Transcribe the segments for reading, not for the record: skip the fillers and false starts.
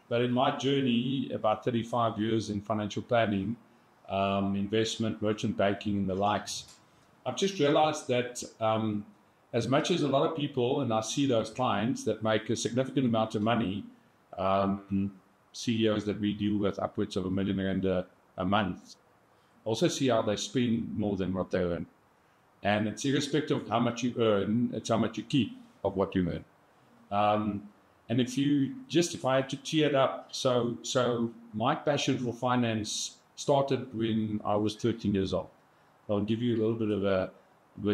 But in my journey, about 35 years in financial planning, investment, merchant banking, and the likes, I've just realized that as much as a lot of people, and I see those clients that make a significant amount of money, CEOs that we deal with upwards of R1 million a month, also see how they spend more than what they earn. And it's irrespective of how much you earn, it's how much you keep of what you earn. And if I had to tee it up, so my passion for finance started when I was 13 years old. I'll give you a little bit of a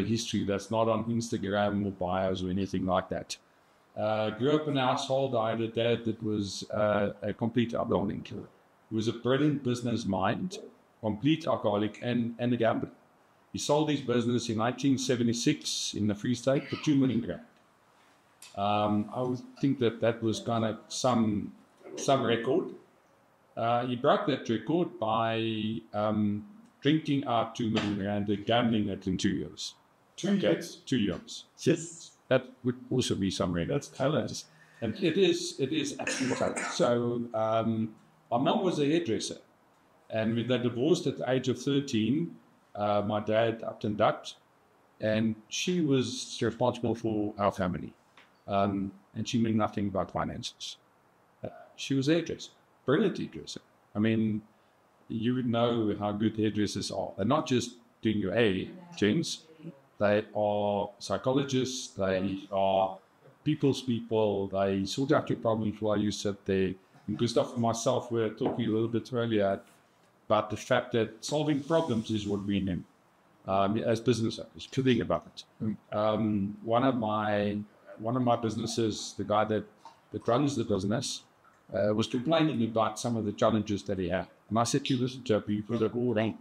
history that's not on Instagram or bios or anything like that. Grew up in a household. I had a dad that was a complete alcoholic. He was a brilliant business mind, complete alcoholic, and a gambler. He sold his business in 1976 in the Free State for R2 million. I would think that was kind of some record. He broke that record by drinking out R2 million and gambling it in 2 years. 2 years? 2 years. Yes. That would also be some record. That's talent. And it is absolutely talent. So my mum was a hairdresser. And when they divorced at the age of 13, my dad upped and ducked. And she was responsible for our family. And she knew nothing about finances. She was a hairdresser, brilliant hairdresser. I mean, you would know how good hairdressers are. They're not just doing your hair, James. They are psychologists. They are people's people. They sort out your problems while you sit there. And Gustav and myself were talking a little bit earlier about the fact that solving problems is what we do as business owners. Think about it. One of my businesses, the guy that runs the business, was complaining about some of the challenges that he had. And I said to you, listen, Joe, you've got to go around.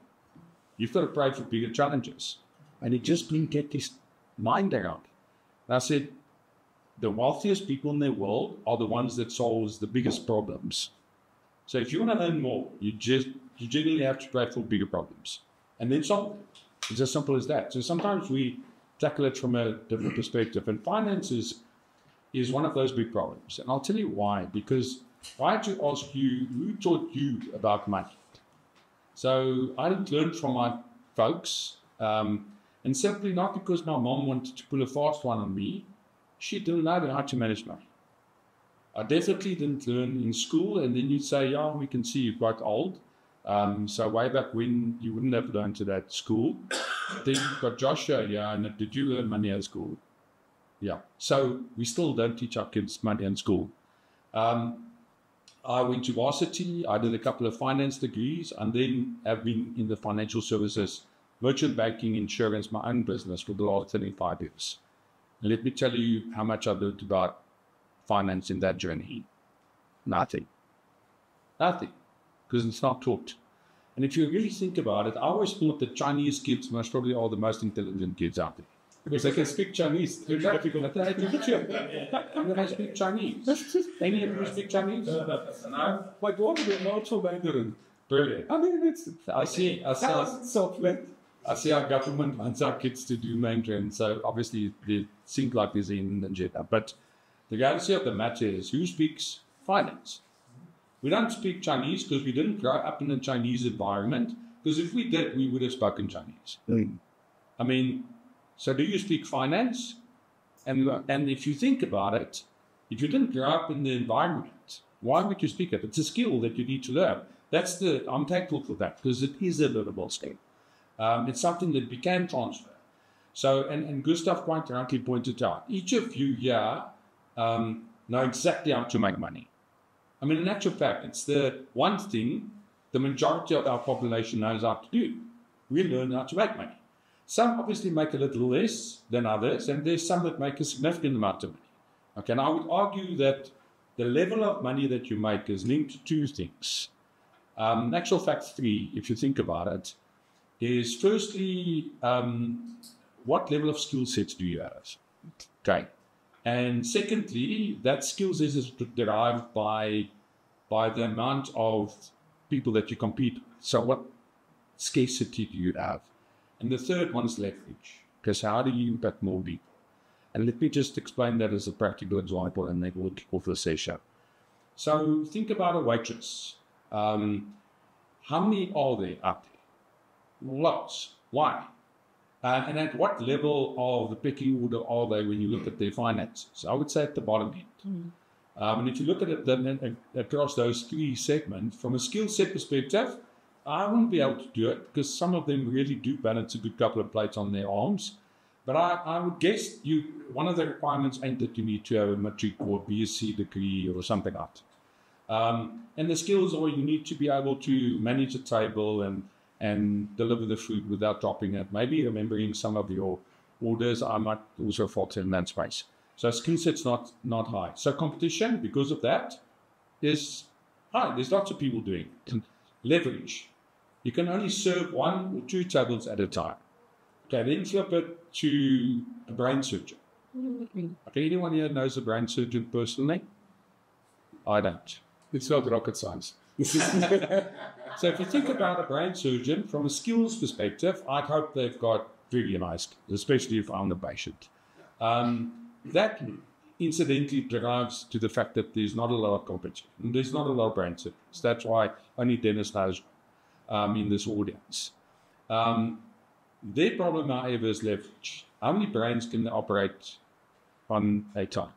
You've got to pray for bigger challenges. And he just didn't get his mind around. And I said, the wealthiest people in the world are the ones that solve the biggest problems. So if you want to earn more, you generally have to pray for bigger problems. And then solve them. It's as simple as that. So sometimes we tackle it from a different perspective. And finance is one of those big problems. And I'll tell you why. Because I had to ask you, who taught you about money? So I didn't learn from my folks. And simply not because my mom wanted to pull a fast one on me. She didn't know how to manage money. I definitely didn't learn in school. And then you'd say, yeah, we can see you're quite old. So way back when, you wouldn't have learned to that school. Then you've got Joshua, yeah, and did you learn money at school? Yeah. So we still don't teach our kids money in school. I went to varsity. I did a couple of finance degrees, and then have been in the financial services, merchant banking, insurance, my own business for the last 35 years. And let me tell you how much I learned about finance in that journey. Nothing. Nothing. Because it's not taught. And if you really think about it, I always thought that Chinese kids most probably are the most intelligent kids out there. Because they can speak Chinese. They're difficult. They can speak Chinese. Any of you speak Chinese? No. My daughter will also Mandarin. Brilliant. I mean, I see our government wants our kids to do Mandarin, so obviously they think like this in Nigeria. But the reality of the matter is, who speaks finance? We don't speak Chinese because we didn't grow up in a Chinese environment, because if we did, we would have spoken Chinese. I mean, so do you speak finance? And if you think about it, if you didn't grow up in the environment, why would you speak it? It's a skill that you need to learn. I'm thankful for that, because it is a learnable skill. It's something that we can transfer. So, and Gustav quite rightly pointed out, each of you here know exactly how to make money. I mean, in actual fact, it's the one thing the majority of our population knows how to do. We learn how to make money. Some obviously make a little less than others, and there's some that make a significant amount of money. Okay, and I would argue that the level of money that you make is linked to two things. In actual fact, three, if you think about it, is firstly, what level of skill sets do you have? Okay. And secondly, that skill set is derived by the amount of people that you compete with. So what scarcity do you have? And the third one is leverage, because how do you impact more people? And let me just explain that as a practical example, and then we'll kick off the session. So think about a waitress. How many are there out there? Lots. Why? And at what level of the pecking order are they when you look at their finances? I would say at the bottom end. And if you look at it then across those three segments, from a skill set perspective, I wouldn't be able to do it because some of them really do balance a good couple of plates on their arms. But I would guess one of the requirements ain't that you need to have a matric or BSc degree or something like that. And the skills are you need to be able to manage a table and deliver the food without dropping it. Maybe remembering some of your orders, I might also falter in that space. So skill set's not high. So competition, because of that, is high. There's lots of people doing it. And leverage. You can only serve 1 or 2 tables at a time. Okay, then flip it to a brain surgeon. Okay, anyone here knows a brain surgeon personally? I don't. It's not rocket science. So if you think about a brain surgeon from a skills perspective, I'd hope they've got really nice skills, especially if I'm the patient. That incidentally drives to the fact that there's not a lot of competition. There's not a lot of brain surgeons. That's why only Dennis knows in this audience. Their problem, however, is leverage. How many brains can they operate on a time?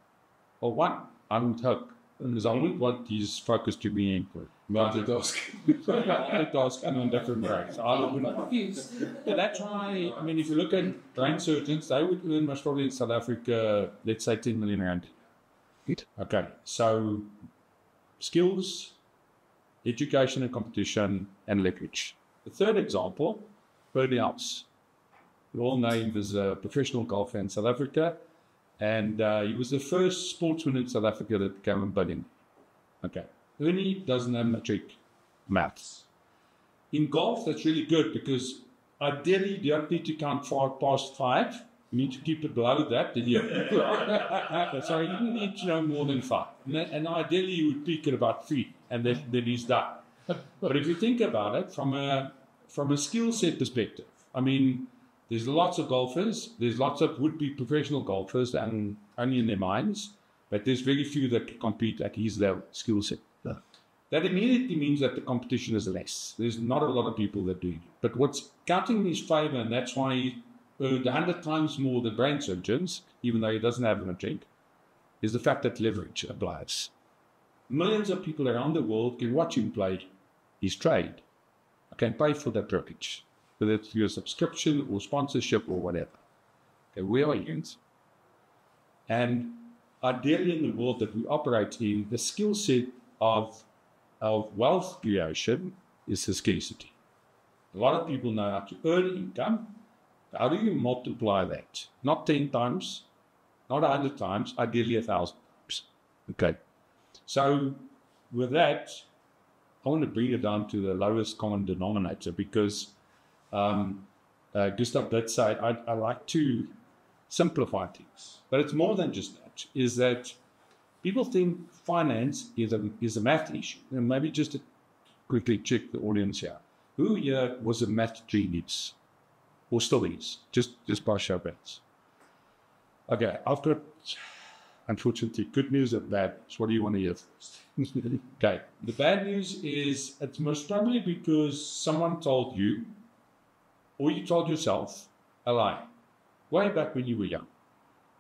Well, one, I would hope. Because I wouldn't want his focus to be in multitask and on different brains. But that's why, I mean, if you look at brain surgeons, they would earn most probably in South Africa, let's say 10 million rand. Okay, so skills, education and competition, and leverage. The third example, Bernie House. We all know him as a professional golfer in South Africa. And he was the first sportsman in South Africa that became a billionaire. Okay. Ernie doesn't have matric maths. In golf, that's really good because ideally you don't need to count far past 5. You need to keep it below that. Then sorry, you don't need to know more than 5. And ideally you would peak at about 3, and then he's done. But if you think about it from a skill set perspective, I mean, there's lots of golfers, there's lots of would-be professional golfers and only in their minds, but there's very few that can compete at his level skill set. Yeah. That immediately means that the competition is less. There's not a lot of people that do it. But what's counting in his favor, and that's why he earned 100 times more than brain surgeons, even though he doesn't have a matric, is the fact that leverage applies. Millions of people around the world can watch him play his trade. I can pay for that privilege, whether it's through a subscription or sponsorship or whatever. Okay, we are humans. And ideally in the world that we operate in, the skill set of wealth creation is the scarcity. A lot of people know how to earn income. How do you multiply that? Not 10 times, not 100 times, ideally 1,000 times. Okay. So with that, I want to bring it down to the lowest common denominator because Gustav did say, I like to simplify things. But it's more than just that, is that people think finance is a math issue. And maybe just to quickly check the audience here. Who here was a math genius? Or still is? Just by show of hands. Okay, I've got, unfortunately, good news and bad news. What do you want to hear first? Okay, the bad news is it's most probably because someone told you, or you told yourself, a lie, way back when you were young.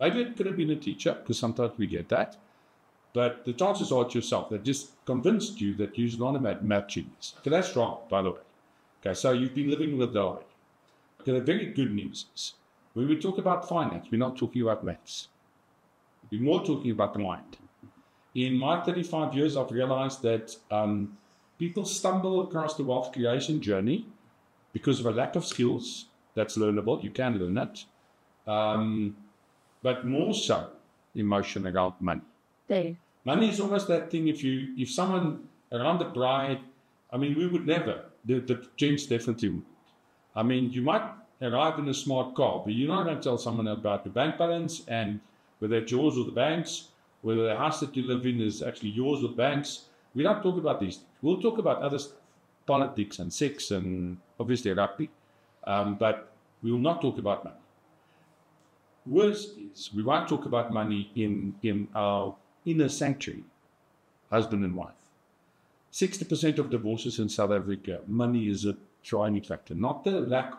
Maybe it could have been a teacher, because sometimes we get that, but the chances are it's yourself that just convinced you that you're not a math genius. Okay, that's wrong, by the way. Okay, so you've been living with the lie. Okay, the very good news is, when we talk about finance, we're not talking about maths. We're more talking about the mind. In my 35 years, I've realized that people stumble across the wealth creation journey because of a lack of skills. That's learnable. You can learn it. But more so, emotion around money. Dave. Money is almost that thing. If someone around the bride, I mean, we would never. The gents definitely would. I mean, you might arrive in a smart car, but you're not going to tell someone about the bank balance and whether it's yours or the bank's, whether the house that you live in is actually yours or the bank's. We don't talk about these things. We'll talk about other stuff, politics and sex and obviously rugby, but we will not talk about money. Worse is, we won't talk about money in our inner sanctuary, husband and wife. 60% of divorces in South Africa, money is a driving factor, not the lack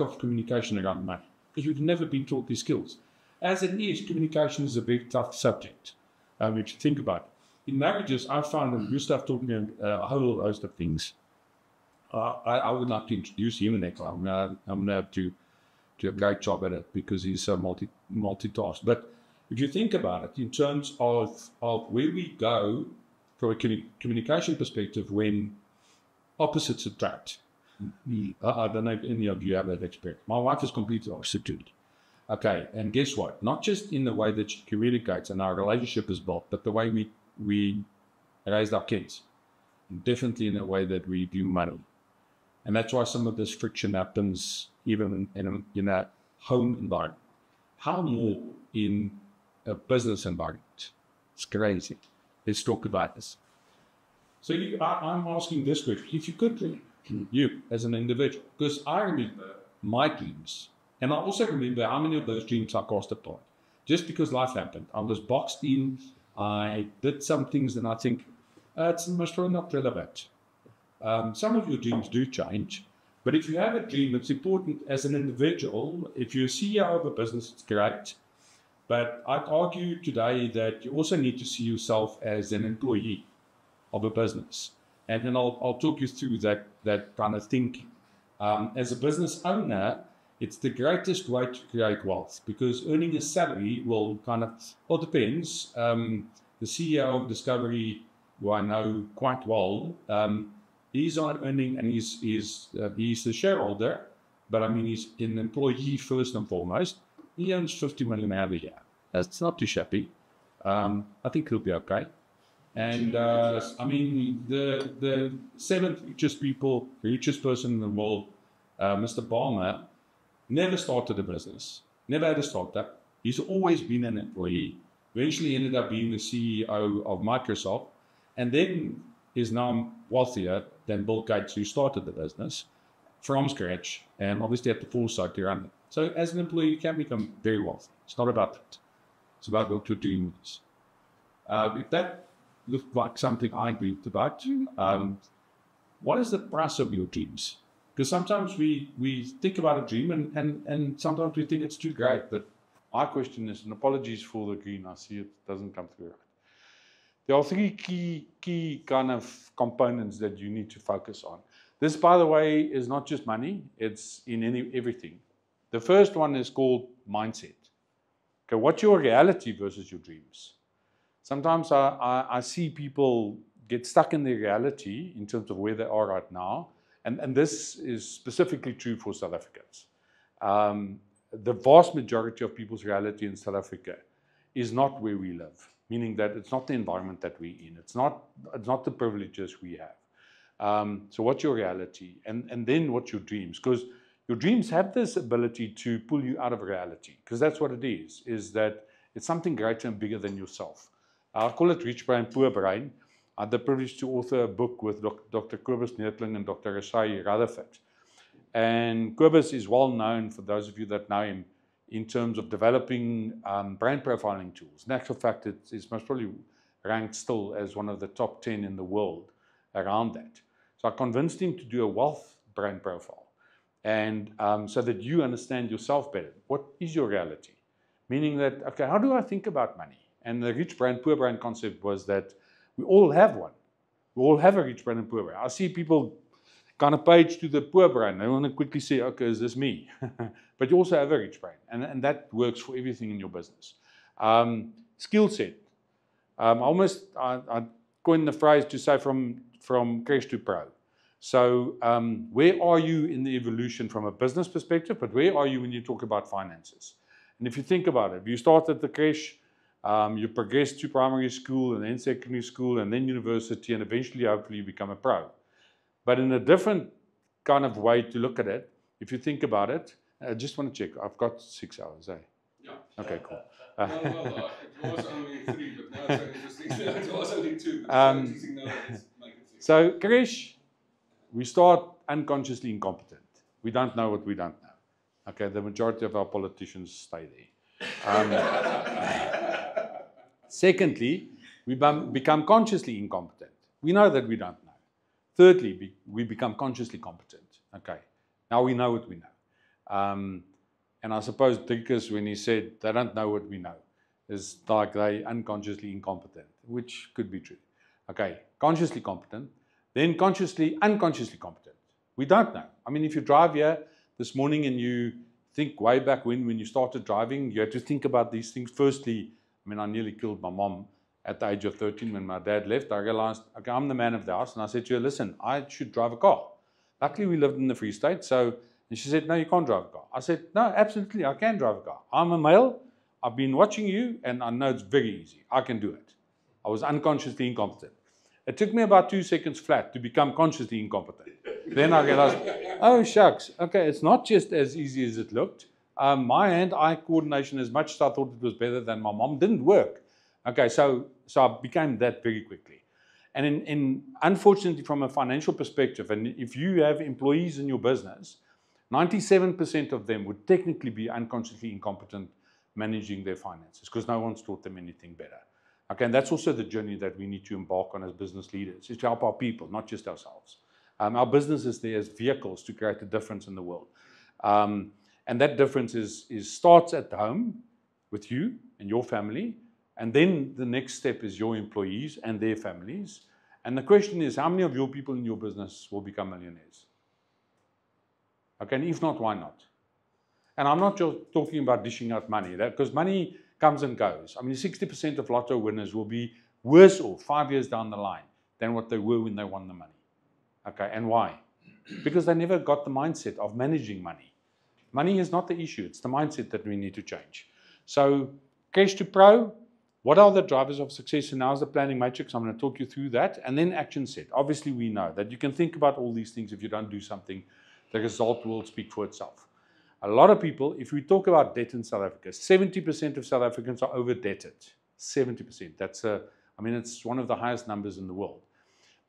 of communication around money, because you've never been taught these skills. As it is, communication is a very tough subject, if you think about it. In marriages, I found that Gustav taught me a whole host of things. I would like to introduce him next time. I'm going to have to do a great job at it because he's so multitask. But if you think about it, in terms of where we go from a communication perspective when opposites attract, I don't know if any of you have that experience. My wife is completely opposite. Okay, and guess what? Not just in the way that she communicates and our relationship is built, but the way we raised our kids. Definitely in the way that we do money. And that's why some of this friction happens even in a home environment. How more in a business environment? It's crazy. Let's talk about this. So I'm asking this question. If you could, you as an individual, because I remember my dreams, and I also remember how many of those dreams I cast apart. Just because life happened. I was boxed in, I did some things, and I think, it's most probably not relevant. Some of your dreams do change, but if you have a dream, it's important as an individual. If you're a CEO of a business, it's great. But I'd argue today that you also need to see yourself as an employee of a business. And then I'll talk you through that kind of thinking. As a business owner, it's the greatest way to create wealth because earning a salary will depends. The CEO of Discovery, who I know quite well, he's not earning, and he's the shareholder, but I mean, he's an employee first and foremost. He earns 50 million a year. That's not too shabby. I think he'll be okay. And I mean, the seventh richest person in the world, Mr. Balmer, never started a business, never had a startup. He's always been an employee. Eventually ended up being the CEO of Microsoft, and then is now wealthier than Bill Gates, who started the business from scratch, and obviously had the foresight to run it. So as an employee, you can become very wealthy. It's not about that. It's about what you're doing with this. If that looks like something I agree about, what is the price of your dreams? Because sometimes we think about a dream and sometimes we think it's too great. But my question is, and apologies for the green, I see it doesn't come through right. There are three key kind of components that you need to focus on. This, by the way, is not just money, it's in everything. The first one is called mindset. Okay, what's your reality versus your dreams? Sometimes I see people get stuck in their reality in terms of where they are right now, and this is specifically true for South Africans. The vast majority of people's reality in South Africa is not where we live, meaning that it's not the environment that we're in. It's not the privileges we have. So what's your reality? And then what's your dreams? Because your dreams have this ability to pull you out of reality, because that's what it is that it's something greater and bigger than yourself. I call it Rich Brain, Poor Brain. I had the privilege to author a book with Dr. Kobus Neertling and Dr. Rasai Rutherford. And Kobus is well known, for those of you that know him, in terms of developing brain profiling tools. In actual fact, it's most probably ranked still as one of the top 10 in the world around that. So I convinced him to do a wealth brain profile. And so that you understand yourself better. What is your reality? Meaning that, okay, how do I think about money? And the rich brain, poor brain concept was that we all have one. We all have a rich brain and poor brain. I see people kind of page to the poor brain. They want to quickly say, okay, is this me? But you also have a rich brain. And that works for everything in your business. Skill set. I coined the phrase to say from crash to pro. So where are you in the evolution from a business perspective, but where are you when you talk about finances? And if you think about it, if you start at the crash, you progress to primary school and then secondary school and then university, and eventually, hopefully, you become a pro. But in a different kind of way to look at it, if you think about it, I just want to check. I've got 6 hours, eh? Yeah. Okay, cool. No, it was only 3, but now it's so interesting. It was only 2, but it's so interesting now that it's make it 6. So, crash, we start unconsciously incompetent. We don't know what we don't know. Okay, the majority of our politicians stay there. Secondly, We become consciously incompetent. We know that we don't know. Thirdly, we become consciously competent. Okay, now we know what we know. And I suppose Driekus, when he said they don't know what we know, is like they unconsciously incompetent, which could be true. Okay, consciously competent, then unconsciously competent. We don't know. I mean, if you drive here this morning and you think way back when you started driving, you had to think about these things. Firstly, I mean, I nearly killed my mom at the age of 13 when my dad left. I realized, okay, I'm the man of the house. And I said to her, listen, I should drive a car. Luckily, we lived in the Free State. And she said, no, you can't drive a car. I said, no, absolutely, I can drive a car. I'm a male. I've been watching you, and I know it's very easy. I can do it. I was unconsciously incompetent. It took me about 2 seconds flat to become consciously incompetent. Then I realized, oh, shucks. Okay, it's not just as easy as it looked. My hand-eye coordination, as much as I thought it was better than my mom, didn't work. Okay, so I became that very quickly. And unfortunately, from a financial perspective, and if you have employees in your business, 97% of them would technically be unconsciously incompetent managing their finances because no one's taught them anything better. Okay, and that's also the journey that we need to embark on as business leaders, is to help our people, not just ourselves. Our business is there as vehicles to create a difference in the world. And that difference starts at home with you and your family, and then the next step is your employees and their families. And the question is, how many of your people in your business will become millionaires? Okay, and if not, why not? And I'm not just talking about dishing out money, because money comes and goes. I mean, 60% of lotto winners will be worse off 5 years down the line than what they were when they won the money. Okay, and why? Because they never got the mindset of managing money. Money is not the issue, it's the mindset that we need to change. So, Cash to Pro, what are the drivers of success? And now is the planning matrix. I'm going to talk you through that. And then action set. Obviously, we know that you can think about all these things. If you don't do something, the result will speak for itself. A lot of people, if we talk about debt in South Africa, 70% of South Africans are over-debted. 70%. I mean, it's one of the highest numbers in the world.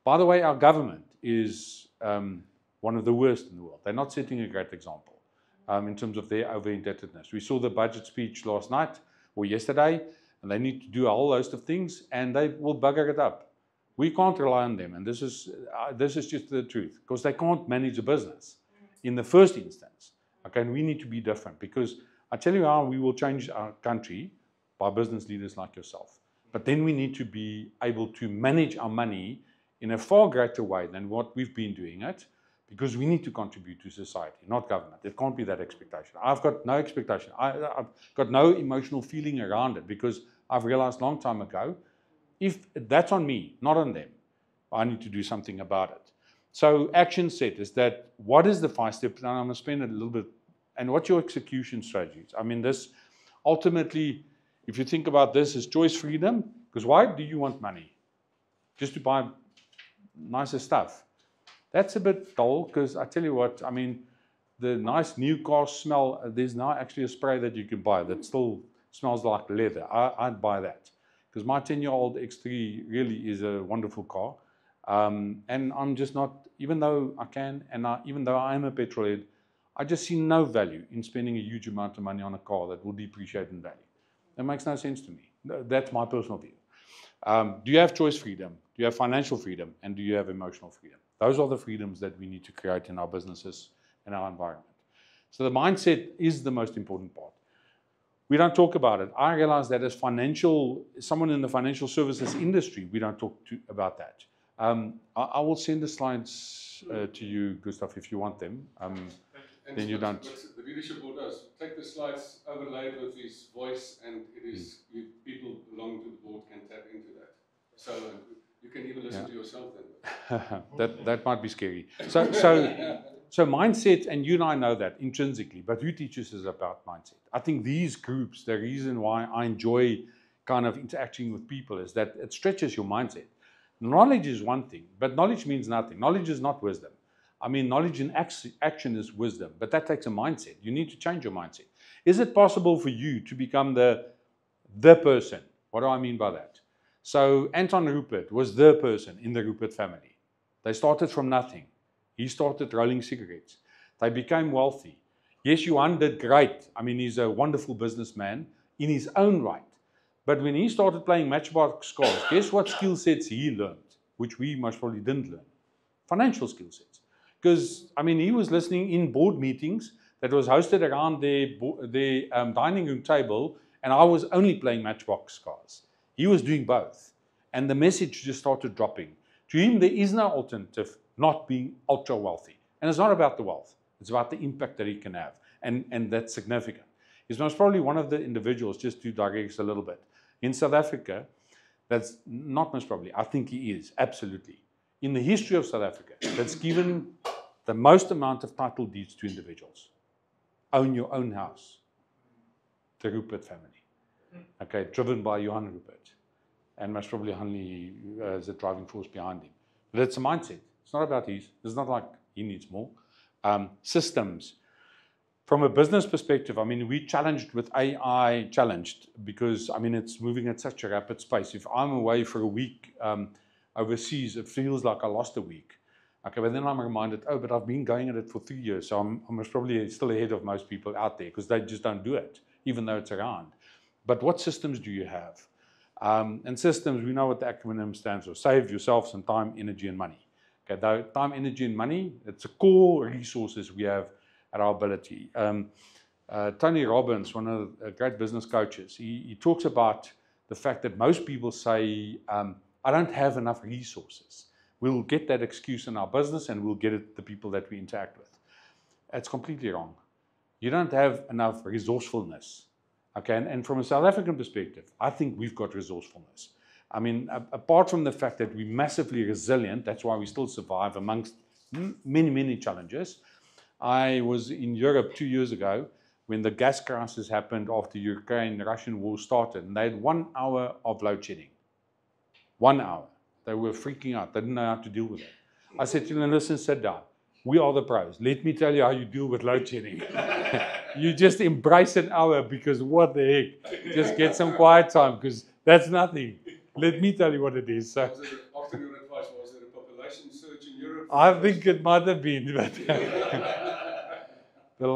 By the way, our government is one of the worst in the world. They're not setting a great example in terms of their over-indebtedness. We saw the budget speech last night or yesterday, and they need to do a whole host of things, and they will bugger it up. We can't rely on them, and this is just the truth, because they can't manage a business in the first instance. Okay, and we need to be different, because I tell you how we will change our country by business leaders like yourself. But then we need to be able to manage our money in a far greater way than what we've been doing it, because we need to contribute to society, not government. It can't be that expectation. I've got no expectation. I've got no emotional feeling around it, because I've realized a long time ago, if that's on me, not on them, I need to do something about it. So action set is that, what is the 5 steps? And I'm going to spend a little bit, and what's your execution strategies? I mean, this ultimately, if you think about this, is choice freedom. Because why do you want money? Just to buy nicer stuff. That's a bit dull, because I tell you what, I mean, the nice new car smell, there's now actually a spray that you can buy that still smells like leather. I'd buy that, because my 10-year-old X3 really is a wonderful car. And I'm just not, even though I can, and even though I am a petrol head, I just see no value in spending a huge amount of money on a car that will depreciate in value. That makes no sense to me. That's my personal view. Do you have choice freedom? Do you have financial freedom? And do you have emotional freedom? Those are the freedoms that we need to create in our businesses and our environment. So the mindset is the most important part. We don't talk about it. I realize that as someone in the financial services industry, we don't talk about that. I will send the slides to you, Gustav, if you want them. Then you don't. The leadership board does. Take the slides, overlay it with his voice, and it is people belonging to the board can tap into that. So you can even listen to yourself then. that might be scary. So mindset, and you and I know that intrinsically, but who teaches us about mindset? I think these groups, the reason why I enjoy kind of interacting with people is that it stretches your mindset. Knowledge is one thing, but knowledge means nothing. Knowledge is not wisdom. I mean, knowledge in action is wisdom, but that takes a mindset. You need to change your mindset. Is it possible for you to become the person? What do I mean by that? So Anton Rupert was the person in the Rupert family. They started from nothing. He started rolling cigarettes. They became wealthy. Yes, Johan did great. I mean, he's a wonderful businessman in his own right. But when he started playing Matchbox cards, guess what skill sets he learned, which we most probably didn't learn? Financial skill sets. Because, I mean, he was listening in board meetings that was hosted around their dining room table, and I was only playing Matchbox cards. He was doing both. And the message just started dropping. To him, there is no alternative not being ultra wealthy. And it's not about the wealth. It's about the impact that he can have. And that's significant. He's most probably one of the individuals, just to digress a little bit, in South Africa, that's not most probably, I think he is, absolutely, in the history of South Africa, that's given the most amount of title deeds to individuals. Own your own house. The Rupert family. Okay, driven by Johan Rupert. And most probably Hanley as the driving force behind him. But it's a mindset. It's not about his. It's not like he needs more. Systems. From a business perspective, I mean, we challenged with AI, because, I mean, it's moving at such a rapid pace. If I'm away for a week overseas, it feels like I lost a week. Okay, but then I'm reminded, oh, but I've been going at it for 3 years, so I'm most probably still ahead of most people out there because they just don't do it, even though it's around. But what systems do you have? And systems, we know what the acronym stands for. Save yourself some time, energy, and money. Okay, though time, energy, and money, it's a core resources we have at our ability. Tony Robbins, one of the great business coaches, he talks about the fact that most people say, I don't have enough resources. We'll get that excuse in our business and we'll get it the people that we interact with. That's completely wrong. You don't have enough resourcefulness. Okay, and from a South African perspective, I think we've got resourcefulness. I mean, apart from the fact that we're massively resilient, that's why we still survive amongst many, many challenges. I was in Europe 2 years ago when the gas crisis happened after the Ukraine-Russian war started, and they had 1 hour of load shedding. 1 hour. They were freaking out. They didn't know how to deal with it. I said to them, listen, sit down. We are the pros. Let me tell you how you deal with load shedding. You just embrace an hour because what the heck? Just get some quiet time because that's nothing. Let me tell you what it is. So, After your advice, was there a population surge in Europe? I think it might have been, but the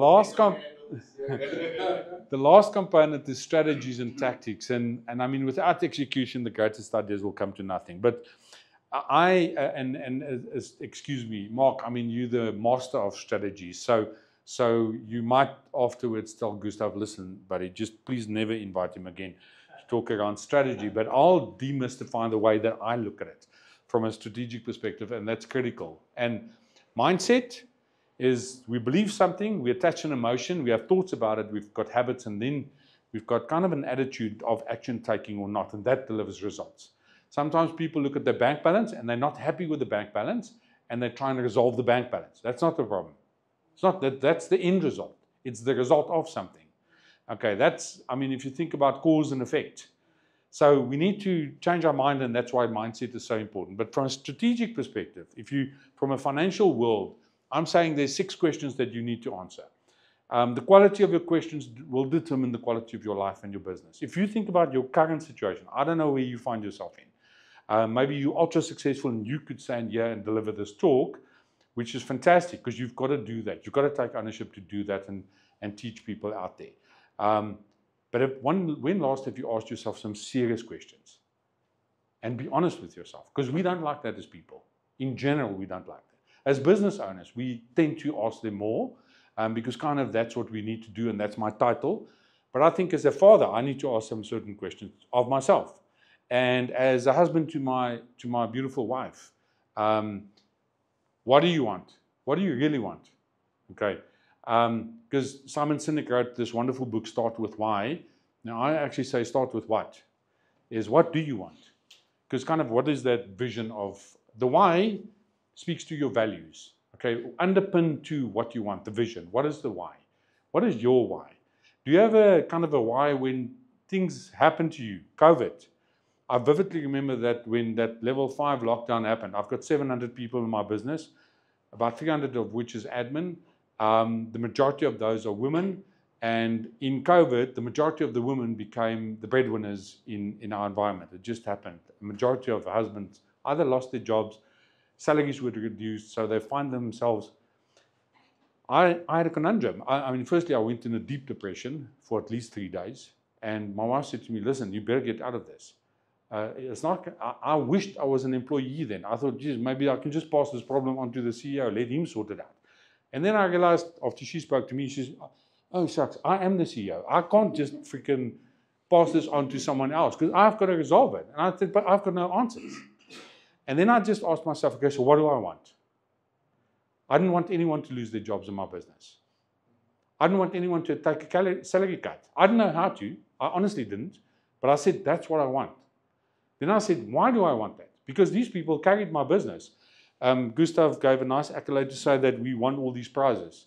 last component is strategies and tactics. And I mean, without execution, the greatest ideas will come to nothing. But excuse me, Mark, I mean, you're the master of strategy. So you might afterwards tell Gustav, listen, buddy, just please never invite him again to talk around strategy. But I'll demystify the way that I look at it from a strategic perspective, and that's critical. And mindset is we believe something, we attach an emotion, we have thoughts about it, we've got habits, and then we've got kind of an attitude of action taking or not, and that delivers results. Sometimes people look at their bank balance and they're not happy with the bank balance and they're trying to resolve the bank balance. That's not the problem. It's not that, that's the end result. It's the result of something. Okay, that's, I mean, if you think about cause and effect. So we need to change our mind, and that's why mindset is so important. But from a strategic perspective, from a financial world, I'm saying there's 6 questions that you need to answer. The quality of your questions will determine the quality of your life and your business. If you think about your current situation, I don't know where you find yourself in. Maybe you're ultra successful and you could stand here and deliver this talk, which is fantastic because you've got to do that. You've got to take ownership to do that and teach people out there. But when last have you asked yourself some serious questions? And be honest with yourself, because we don't like that as people. In general, we don't like that. As business owners, we tend to ask them more because kind of that's what we need to do, and that's my title. But I think as a father, I need to ask some certain questions of myself. And as a husband to my beautiful wife, what do you want? What do you really want? Okay. Because Simon Sinek wrote this wonderful book, Start With Why. Now, I actually say start with what? Is what do you want? Because kind of what is that vision of the why speaks to your values. Okay, underpin to what you want, the vision. What is the why? What is your why? Do you have a kind of a why when things happen to you? COVID. I vividly remember that when that level 5 lockdown happened, I've got 700 people in my business, about 300 of which is admin. The majority of those are women, and in COVID, the majority of the women became the breadwinners in our environment. It just happened. The majority of husbands either lost their jobs, salaries were reduced, so they find themselves. I had a conundrum. I mean, firstly, I went in a deep depression for at least 3 days, And my wife said to me, listen, you better get out of this. It's not. I wished I was an employee then. I thought, geez, maybe I can just pass this problem on to the CEO, let him sort it out. And then I realized after she spoke to me, she said, oh, shucks, I am the CEO. I can't just freaking pass this on to someone else because I've got to resolve it. And I said, but I've got no answers. And then I just asked myself, okay, so what do I want? I didn't want anyone to lose their jobs in my business. I didn't want anyone to take a salary cut. I didn't know how to. I honestly didn't. But I said, that's what I want. Then I said, why do I want that? Because these people carried my business. Gustav gave a nice accolade to say that we won all these prizes.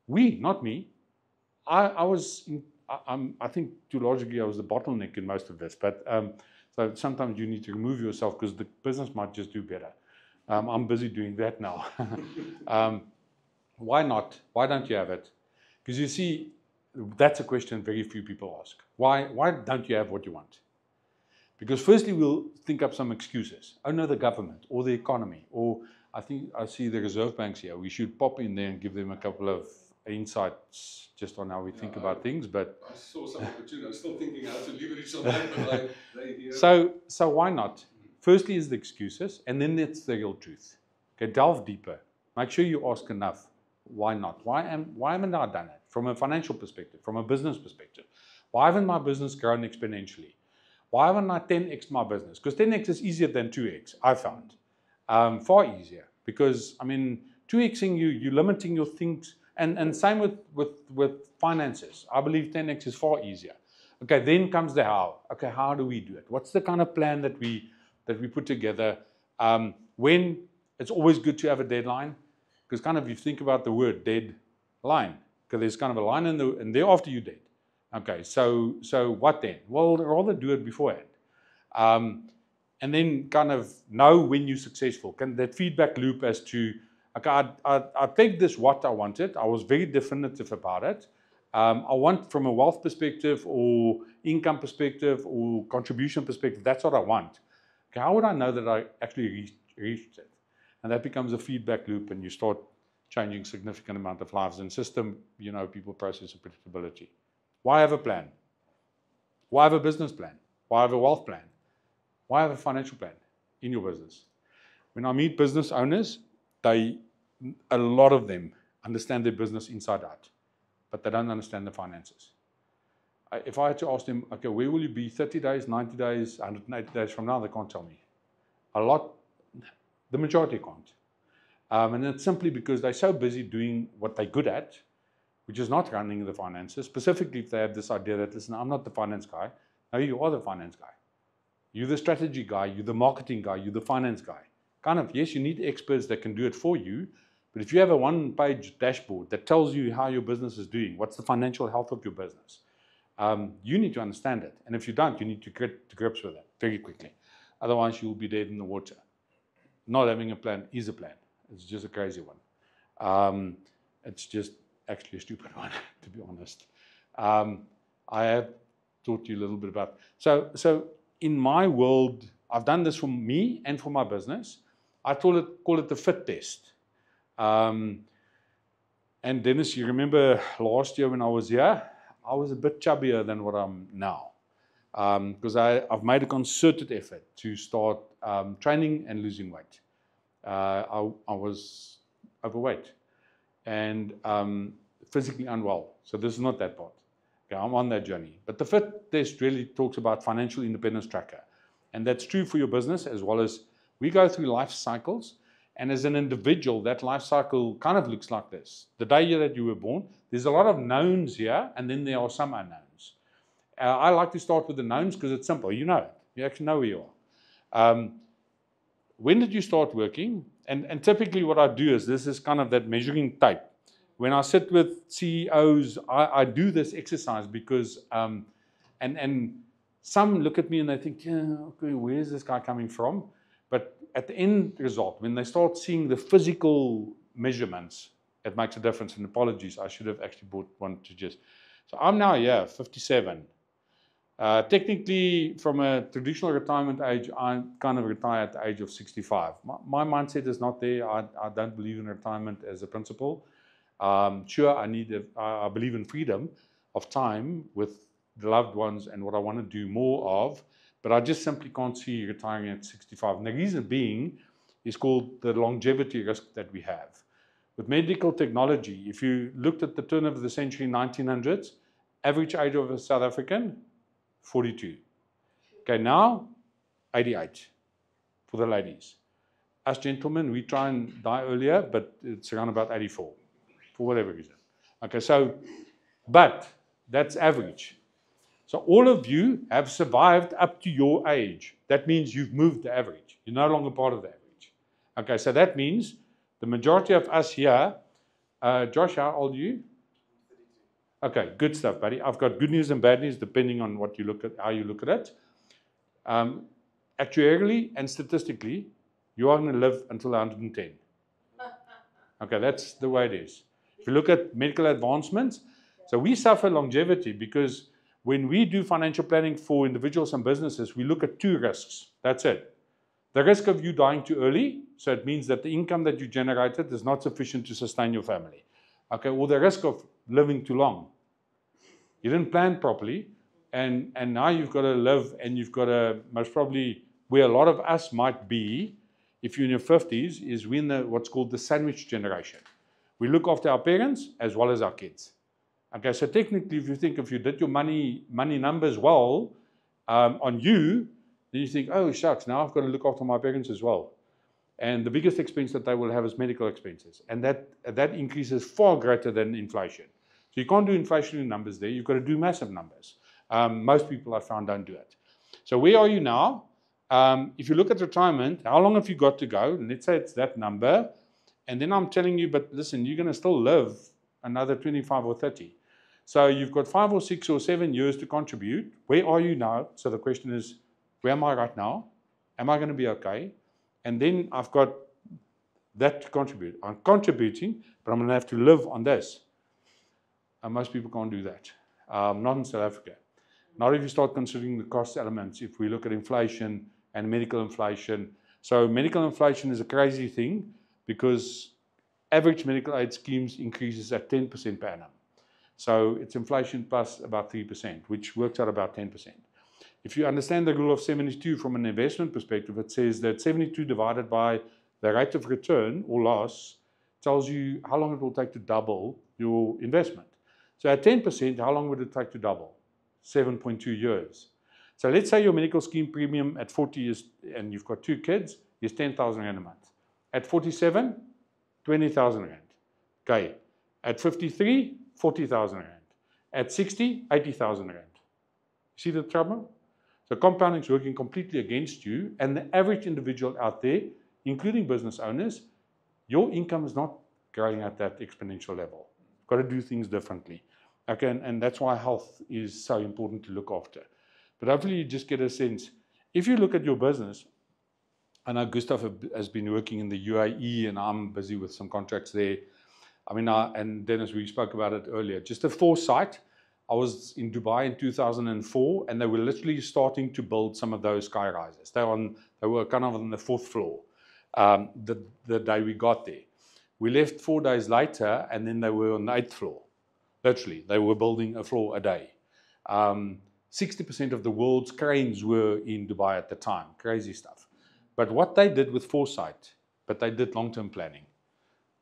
We, not me. I think theologically I was the bottleneck in most of this. But so sometimes you need to remove yourself because the business might just do better. I'm busy doing that now. Why not? Why don't you have it? Because you see, that's a question very few people ask. Why don't you have what you want? Because firstly, we'll think up some excuses. Oh no, the government or the economy, or I think I see the reserve banks here. We should pop in there and give them a couple of insights just on how we think about things. But I saw some opportunity. I'm still thinking how to leverage on that, but So why not? Firstly is the excuses, and then it's the real truth. Okay, delve deeper. Make sure you ask enough. Why not? Why haven't I done it? From a financial perspective, from a business perspective. Why haven't my business grown exponentially? Why haven't I 10x my business? Because 10x is easier than 2x, I found. Far easier. Because, I mean, 2xing you're limiting your things. And same with finances. I believe 10x is far easier. Okay, then comes the how. Okay, how do we do it? What's the kind of plan that we put together? When it's always good to have a deadline. Because kind of you think about the word deadline. Because there's kind of a line in there after you're dead. Okay, so what then? Well, rather do it beforehand. And then kind of know when you're successful. That feedback loop as to, okay, I pegged this what I wanted. I was very definitive about it. I want from a wealth perspective or income perspective or contribution perspective, that's what I want. Okay, how would I know that I actually reached it? And that becomes a feedback loop and you start changing significant amount of lives and system, people, process, and predictability. Why have a plan? Why have a business plan? Why have a wealth plan? Why have a financial plan in your business? When I meet business owners, a lot of them understand their business inside out, but they don't understand the finances. If I had to ask them, okay, where will you be 30 days, 90 days, 180 days from now, they can't tell me. The majority can't. And it's simply because they're so busy doing what they're good at, which is not running the finances, specifically if they have this idea that, listen, I'm not the finance guy. No, you are the finance guy. You're the strategy guy, you're the marketing guy, you're the finance guy. Kind of, yes, you need experts that can do it for you, but if you have a one-page dashboard that tells you how your business is doing, what's the financial health of your business, you need to understand it. And if you don't, you need to get to grips with it very quickly. Otherwise, you'll be dead in the water. Not having a plan is a plan. It's just a crazy one. It's just actually a stupid one, to be honest. I have taught you a little bit about. So in my world, I've done this for me and for my business. I call it the fit test. And Dennis, you remember last year when I was here, I was a bit chubbier than what I'm now. Because I've made a concerted effort to start training and losing weight. I was overweight and physically unwell. So this is not that part. Okay, I'm on that journey. But the fit test really talks about financial independence tracker. And that's true for your business as well as we go through life cycles. And as an individual, that life cycle kind of looks like this. The day that you were born, there's a lot of knowns here, and then there are some unknowns. I like to start with the knowns because it's simple. You know it. You actually know where you are. When did you start working? And typically what I do is, this is kind of that measuring tape. When I sit with CEOs, I do this exercise because, and some look at me and they think, yeah, okay, where's this guy coming from? But at the end result, when they start seeing the physical measurements, it makes a difference. And apologies, I should have actually bought one to just. So I'm now, 57. Technically, from a traditional retirement age, I kind of retire at the age of 65. My mindset is not there. I don't believe in retirement as a principle. Sure, I believe in freedom of time with the loved ones and what I want to do more of, but I just simply can't see retiring at 65. And the reason being is called the longevity risk that we have. With medical technology, if you looked at the turn of the century, 1900s, average age of a South African, 42. Okay, now, 88 for the ladies. Us gentlemen, we try and die earlier, but it's around about 84, for whatever reason. Okay, so, but that's average. So all of you have survived up to your age. That means you've moved the average. You're no longer part of the average. Okay, so that means the majority of us here, Josh, how old are you? 32. Okay, good stuff, buddy. I've got good news and bad news depending on what you look at, how you look at it. Actuarially and statistically, you are going to live until 110. Okay, that's the way it is. If you look at medical advancements, so we suffer longevity because when we do financial planning for individuals and businesses, we look at two risks. That's it. The risk of you dying too early, so it means that the income that you generated is not sufficient to sustain your family. Okay, or the risk of living too long. You didn't plan properly, and now you've got to live, and you've got to, most probably, where a lot of us might be, if you're in your 50s, is we're in what's called the sandwich generation. We look after our parents as well as our kids. Okay, so technically, if you did your money numbers well on you, then you think, oh, shucks, now I've got to look after my parents as well. And the biggest expense that they will have is medical expenses. And that increase is far greater than inflation. So you can't do inflationary numbers there. You've got to do massive numbers. Most people I found don't do it. So where are you now? If you look at retirement, how long have you got to go? Let's say it's that number. And then I'm telling you, but listen, you're going to still live another 25 or 30. So you've got 5 or 6 or 7 years to contribute. Where are you now? So the question is, where am I right now? Am I going to be okay? And then I've got that to contribute. I'm contributing, but I'm going to have to live on this. And most people can't do that. Not in South Africa. Not if you start considering the cost elements, if we look at inflation and medical inflation. So medical inflation is a crazy thing because average medical aid schemes increases at 10% per annum. So it's inflation plus about 3%, which works out about 10%. If you understand the rule of 72 from an investment perspective, it says that 72 divided by the rate of return or loss tells you how long it will take to double your investment. So at 10%, how long would it take to double? 7.2 years. So let's say your medical scheme premium at 40 is, and you've got 2 kids, is 10,000 Rand a month. At 47, 20,000 Rand. Okay. At 53, 40,000 Rand. At 60, 80,000 Rand. See the trouble? So compounding is working completely against you, and the average individual out there, including business owners, your income is not growing at that exponential level. You've got to do things differently. Okay, and that's why health is so important to look after. But hopefully you just get a sense. If you look at your business, I know Gustav has been working in the UAE, and I'm busy with some contracts there. I mean, and Dennis, we spoke about it earlier. Just a foresight. I was in Dubai in 2004, and they were literally starting to build some of those sky rises. They were kind of on the 4th floor the day we got there. We left 4 days later, and then they were on the 8th floor. Literally, they were building a floor a day. 60% of the world's cranes were in Dubai at the time. Crazy stuff. But what they did with foresight, but they did long-term planning.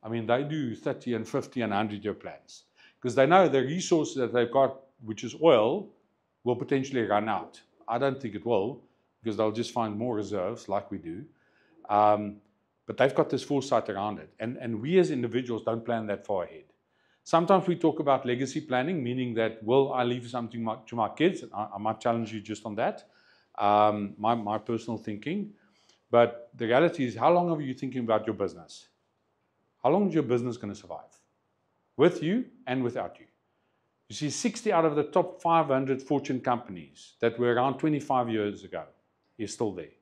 I mean, they do 30 and 50 and 100-year plans. Because they know the resources that they've got, which is oil, will potentially run out. I don't think it will, because they'll just find more reserves like we do. But they've got this foresight around it. And we as individuals don't plan that far ahead. Sometimes we talk about legacy planning, meaning that, will I leave something to my kids? I might challenge you just on that, my personal thinking. But the reality is, how long are you thinking about your business? How long is your business going to survive? With you and without you. You see, 60 out of the top 500 Fortune companies that were around 25 years ago is still there.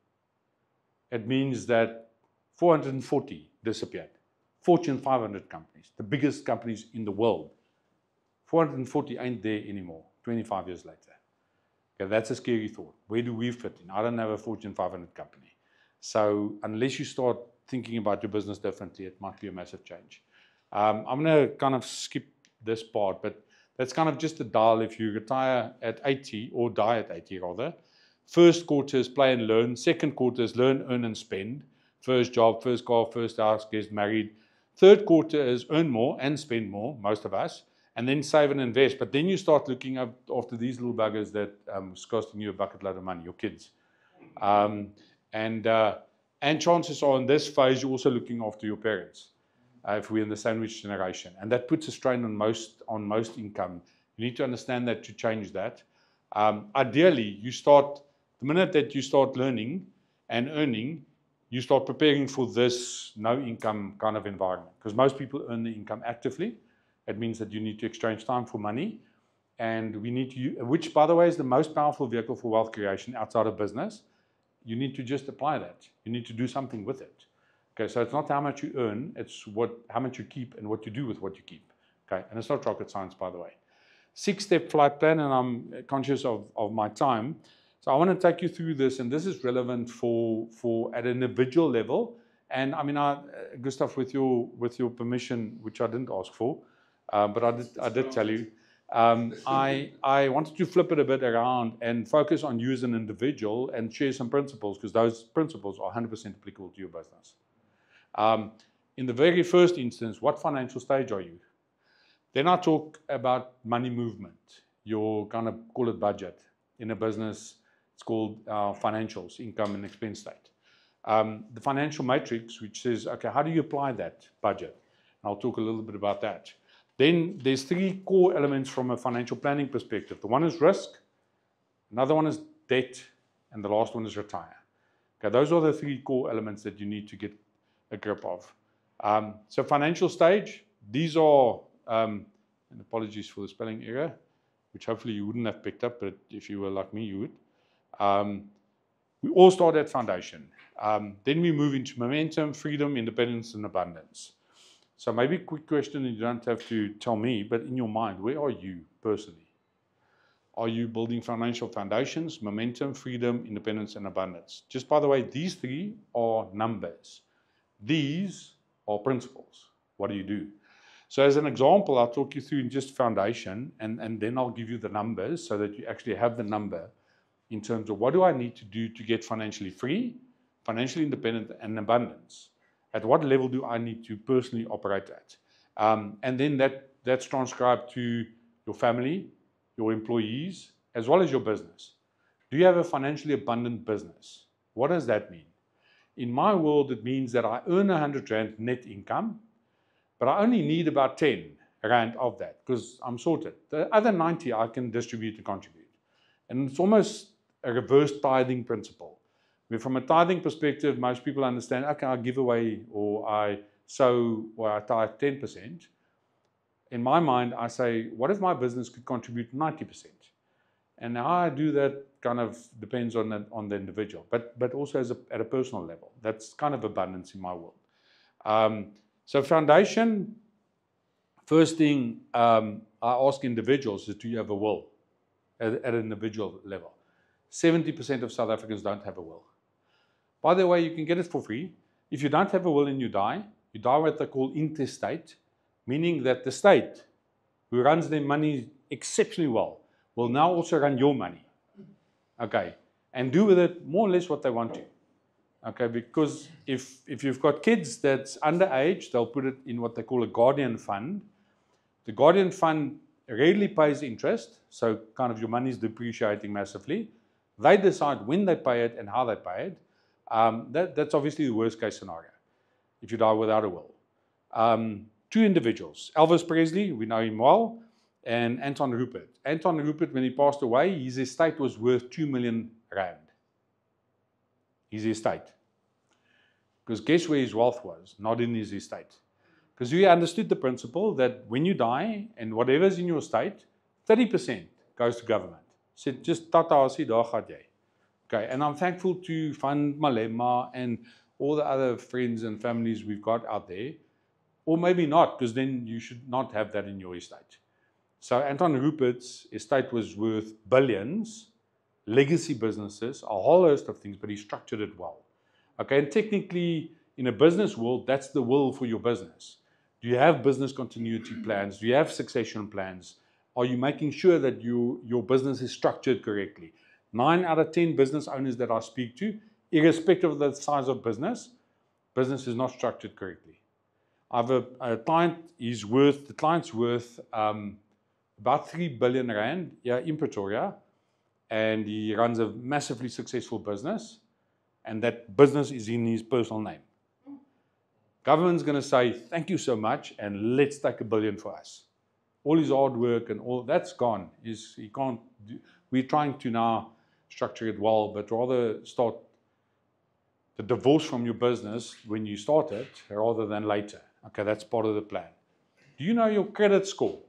It means that 440 disappeared. Fortune 500 companies, the biggest companies in the world. 440 ain't there anymore, 25 years later. Okay, that's a scary thought. Where do we fit in? I don't have a Fortune 500 company. So unless you start thinking about your business differently, it might be a massive change. I'm going to kind of skip this part, but That's kind of just a dial if you retire at 80 or die at 80 rather. First quarter is play and learn. Second quarter is learn, earn and spend. First job, first car, first house, get married. Third quarter is earn more and spend more, most of us, and then save and invest. But then you start looking up after these little buggers that is costing you a bucket load of money, your kids. And chances are in this phase, you're also looking after your parents. If we're in the sandwich generation, and that puts a strain on most income. You need to understand that to change that. Ideally, the minute that you start learning and earning, you start preparing for this no income kind of environment, because most people earn the income actively. It means that you need to exchange time for money, and we need to, which by the way is the most powerful vehicle for wealth creation outside of business. You need to just apply that. You need to do something with it. Okay, so it's not how much you earn, it's how much you keep and what you do with what you keep. Okay, and it's not rocket science, by the way. 6-step flight plan, and I'm conscious of my time. So I want to take you through this, and this is relevant for at an individual level. And I mean, Gustav, with your permission, which I didn't ask for, but I did tell you, I wanted to flip it a bit around and focus on you as an individual and share some principles, because those principles are 100% applicable to your business. In the very first instance, what financial stage are you? Then I talk about money movement, your kind of, call it budget. In a business, it's called financials, income and expense state. The financial matrix, which says, okay, how do you apply that budget? And I'll talk a little bit about that. Then there's 3 core elements from a financial planning perspective. The one is risk, another one is debt, and the last one is retire. Okay, those are the 3 core elements that you need to get a grip of. So financial stage, these are, and apologies for the spelling error, which hopefully you wouldn't have picked up, but if you were like me, you would. We all start at foundation. Then we move into momentum, freedom, independence, and abundance. So maybe a quick question, and you don't have to tell me, but in your mind, where are you personally? Are you building financial foundations, momentum, freedom, independence, and abundance? Just by the way, these 3 are numbers. These are principles. What do you do? So as an example, I'll talk you through just foundation, and then I'll give you the numbers so that you actually have the number in terms of what do I need to do to get financially free, financially independent, and abundance. At what level do I need to personally operate at? And then that's transcribed to your family, your employees, as well as your business. Do you have a financially abundant business? What does that mean? In my world, it means that I earn 100 Rand net income, but I only need about 10 Rand of that because I'm sorted. The other 90 I can distribute and contribute. And it's almost a reverse tithing principle. Where from a tithing perspective, most people understand, okay, I give away or I sow or I tithe 10%. In my mind, I say, what if my business could contribute 90%? And how I do that kind of depends on the individual, but also at a personal level. That's kind of abundance in my world. So foundation, first thing I ask individuals is, do you have a will at an individual level? 70% of South Africans don't have a will. By the way, you can get it for free. If you don't have a will and you die what they call intestate, meaning that the state, who runs their money exceptionally well, will now also run your money. Okay, and do with it more or less what they want to. Okay, because if you've got kids that's underage, they'll put it in what they call a guardian fund. The guardian fund rarely pays interest, so kind of your money is depreciating massively. They decide when they pay it and how they pay it. That's obviously the worst case scenario, if you die without a will. 2 individuals, Elvis Presley, we know him well, and Anton Rupert. Anton Rupert, when he passed away, his estate was worth 2 million Rand. His estate. Because guess where his wealth was? Not in his estate. Because he understood the principle that when you die, and whatever's in your estate, 30% goes to government. He said, just tata asie, daar gaat jy. Okay, and I'm thankful to Fund Malema and all the other friends and families we've got out there. Or maybe not, because then you should not have that in your estate. So Anton Rupert's estate was worth billions, legacy businesses, a whole host of things, but he structured it well. Okay, and technically, in a business world, that's the will for your business. Do you have business continuity plans? Do you have succession plans? Are you making sure that your business is structured correctly? 9 out of 10 business owners that I speak to, irrespective of the size of business is not structured correctly. I have a client, the client's worth about 3 billion rand here in Pretoria, and he runs a massively successful business, and that business is in his personal name. Government's going to say, thank you so much, and let's take $1 billion for us. All his hard work and all that's gone. He can't do, we're trying to now structure it well, but rather start the divorce from your business when you start it rather than later. Okay, that's part of the plan. Do you know your credit score?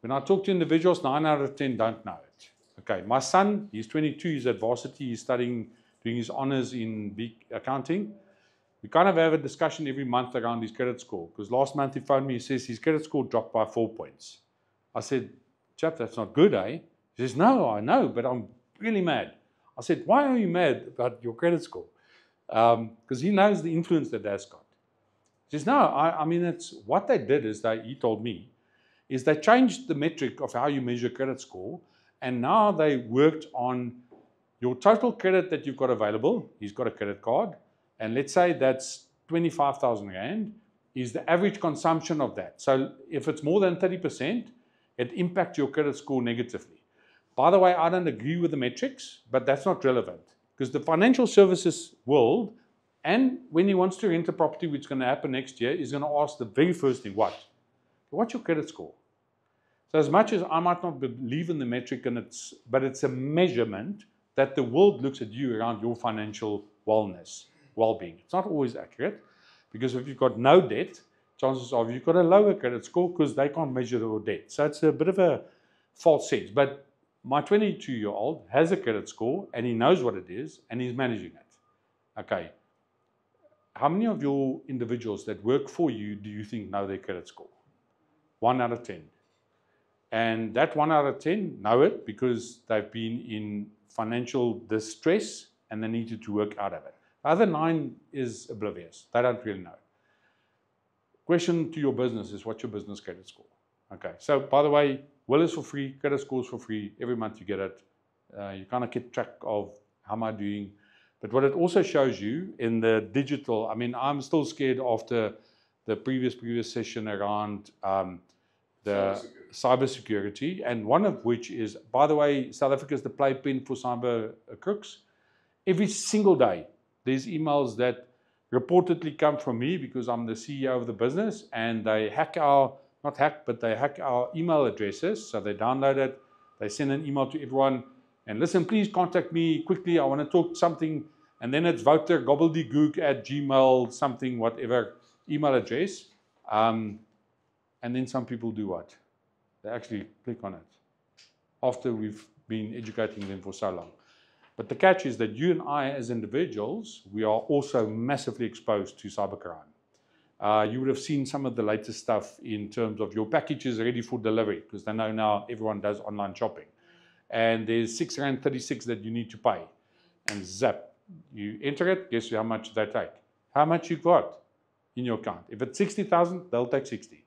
When I talk to individuals, 9 out of 10 don't know it. Okay, my son, he's 22, he's at varsity, he's studying, doing his honors in accounting. We kind of have a discussion every month around his credit score, because last month he phoned me, he says his credit score dropped by 4 points. I said, chap, that's not good, eh? He says, no, I know, but I'm really mad. I said, why are you mad about your credit score? Because he knows the influence that that's got. He says, no, I mean, it's what they did is he told me, is they changed the metric of how you measure credit score, and now they worked on your total credit that you've got available. He's got a credit card, and let's say that's 25,000 Rand, is the average consumption of that. So if it's more than 30%, it impacts your credit score negatively. By the way, I don't agree with the metrics, but that's not relevant, because the financial services world, and when he wants to rent a property, which is going to happen next year, is going to ask the very first thing, what's your credit score? So as much as I might not believe in the metric, but it's a measurement that the world looks at you around your financial wellness, well-being. It's not always accurate, because if you've got no debt, chances are you've got a lower credit score because they can't measure your debt. So it's a bit of a false sense. But my 22-year-old has a credit score, and he knows what it is, and he's managing it. Okay. How many of your individuals that work for you do you think know their credit score? 1 out of 10. And that 1 out of 10 know it because they've been in financial distress and they needed to work out of it. The other 9 is oblivious. They don't really know. Question to your business is, what's your business credit score? Okay. So, by the way, will is for free, credit score is for free. Every month you get it. You kind of keep track of how am I doing. But what it also shows you in the digital, I mean, I'm still scared after the previous session around the cybersecurity, and one of which is, by the way, South Africa is the playpen for cyber crooks. Every single day, there's emails that reportedly come from me because I'm the CEO of the business, and they hack they hack our email addresses. So they download it, they send an email to everyone, and listen, please contact me quickly, I want to talk something, and then it's Wouter Gobbledygook at Gmail, something, whatever, email address. And then some people do what? They actually click on it after we've been educating them for so long. But the catch is that you and I as individuals, we are also massively exposed to cybercrime. You would have seen some of the latest stuff in terms of your package is ready for delivery, because they know now everyone does online shopping. And there's R6.36 that you need to pay. And zap, you enter it, guess how much they take. How much you got in your account. If it's 60,000, they'll take 60.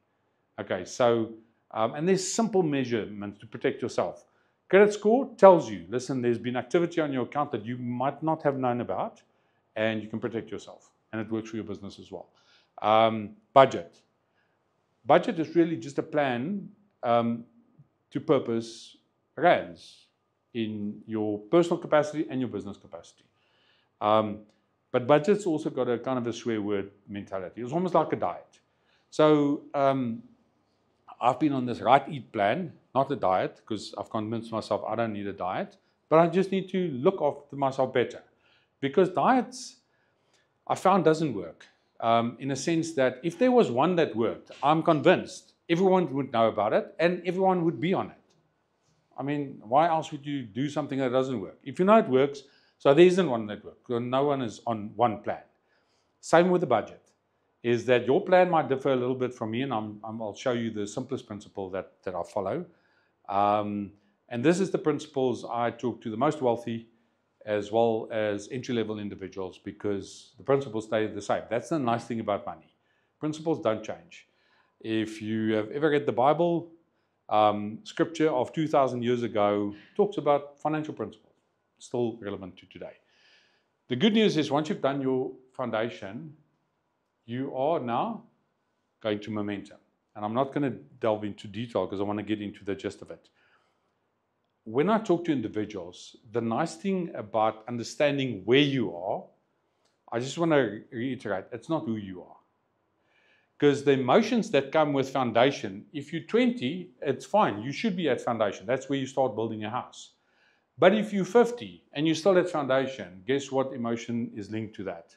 Okay, so, and there's simple measurements to protect yourself. Credit score tells you, listen, there's been activity on your account that you might not have known about, and you can protect yourself. And it works for your business as well. Budget. Budget is really just a plan to purpose rands in your personal capacity and your business capacity. But budget's also got a kind of a swear word mentality. It's almost like a diet. So I've been on this right eat plan, not a diet, because I've convinced myself I don't need a diet, but I just need to look after myself better. Because diets, I found, doesn't work. In a sense that if there was one that worked, I'm convinced everyone would know about it and everyone would be on it. I mean, why else would you do something that doesn't work? If you know it works, so there isn't one that works. No one is on one plan. Same with the budget, is that your plan might differ a little bit from me, and I'll show you the simplest principle that I follow. And this is the principles I talk to the most wealthy as well as entry-level individuals, because the principles stay the same. That's the nice thing about money. Principles don't change. If you have ever read the Bible, scripture of 2,000 years ago talks about financial principles, still relevant to today. The good news is once you've done your foundation, you are now going to momentum. And I'm not going to delve into detail because I want to get into the gist of it. When I talk to individuals, the nice thing about understanding where you are, I just want to reiterate, it's not who you are. Because the emotions that come with foundation, if you're 20, it's fine. You should be at foundation. That's where you start building a house. But if you're 50 and you're still at foundation, guess what emotion is linked to that?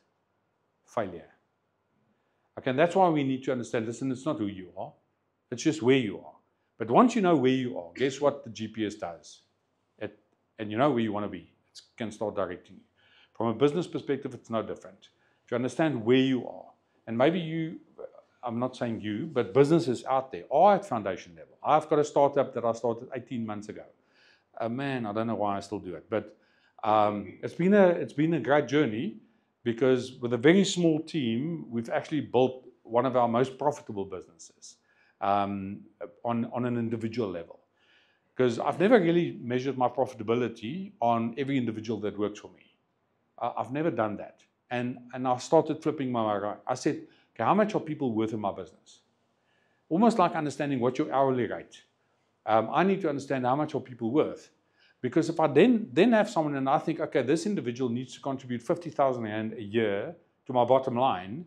Failure. Okay, and that's why we need to understand, listen, it's not who you are. It's just where you are. But once you know where you are, guess what the GPS does? And you know where you want to be. It can start directing you. From a business perspective, it's no different. If you understand where you are, and maybe you, I'm not saying you, but businesses out there are at foundation level. I've got a startup that I started 18 months ago. Man, I don't know why I still do it, but it's been a great journey because with a very small team, we've actually built one of our most profitable businesses on an individual level. Because I've never really measured my profitability on every individual that works for me. I've never done that. And I started flipping my mind. I said, okay, how much are people worth in my business? Almost like understanding what's your hourly rate. I need to understand how much are people worth. Because if I then have someone and I think, okay, this individual needs to contribute 50,000 Rand a year to my bottom line,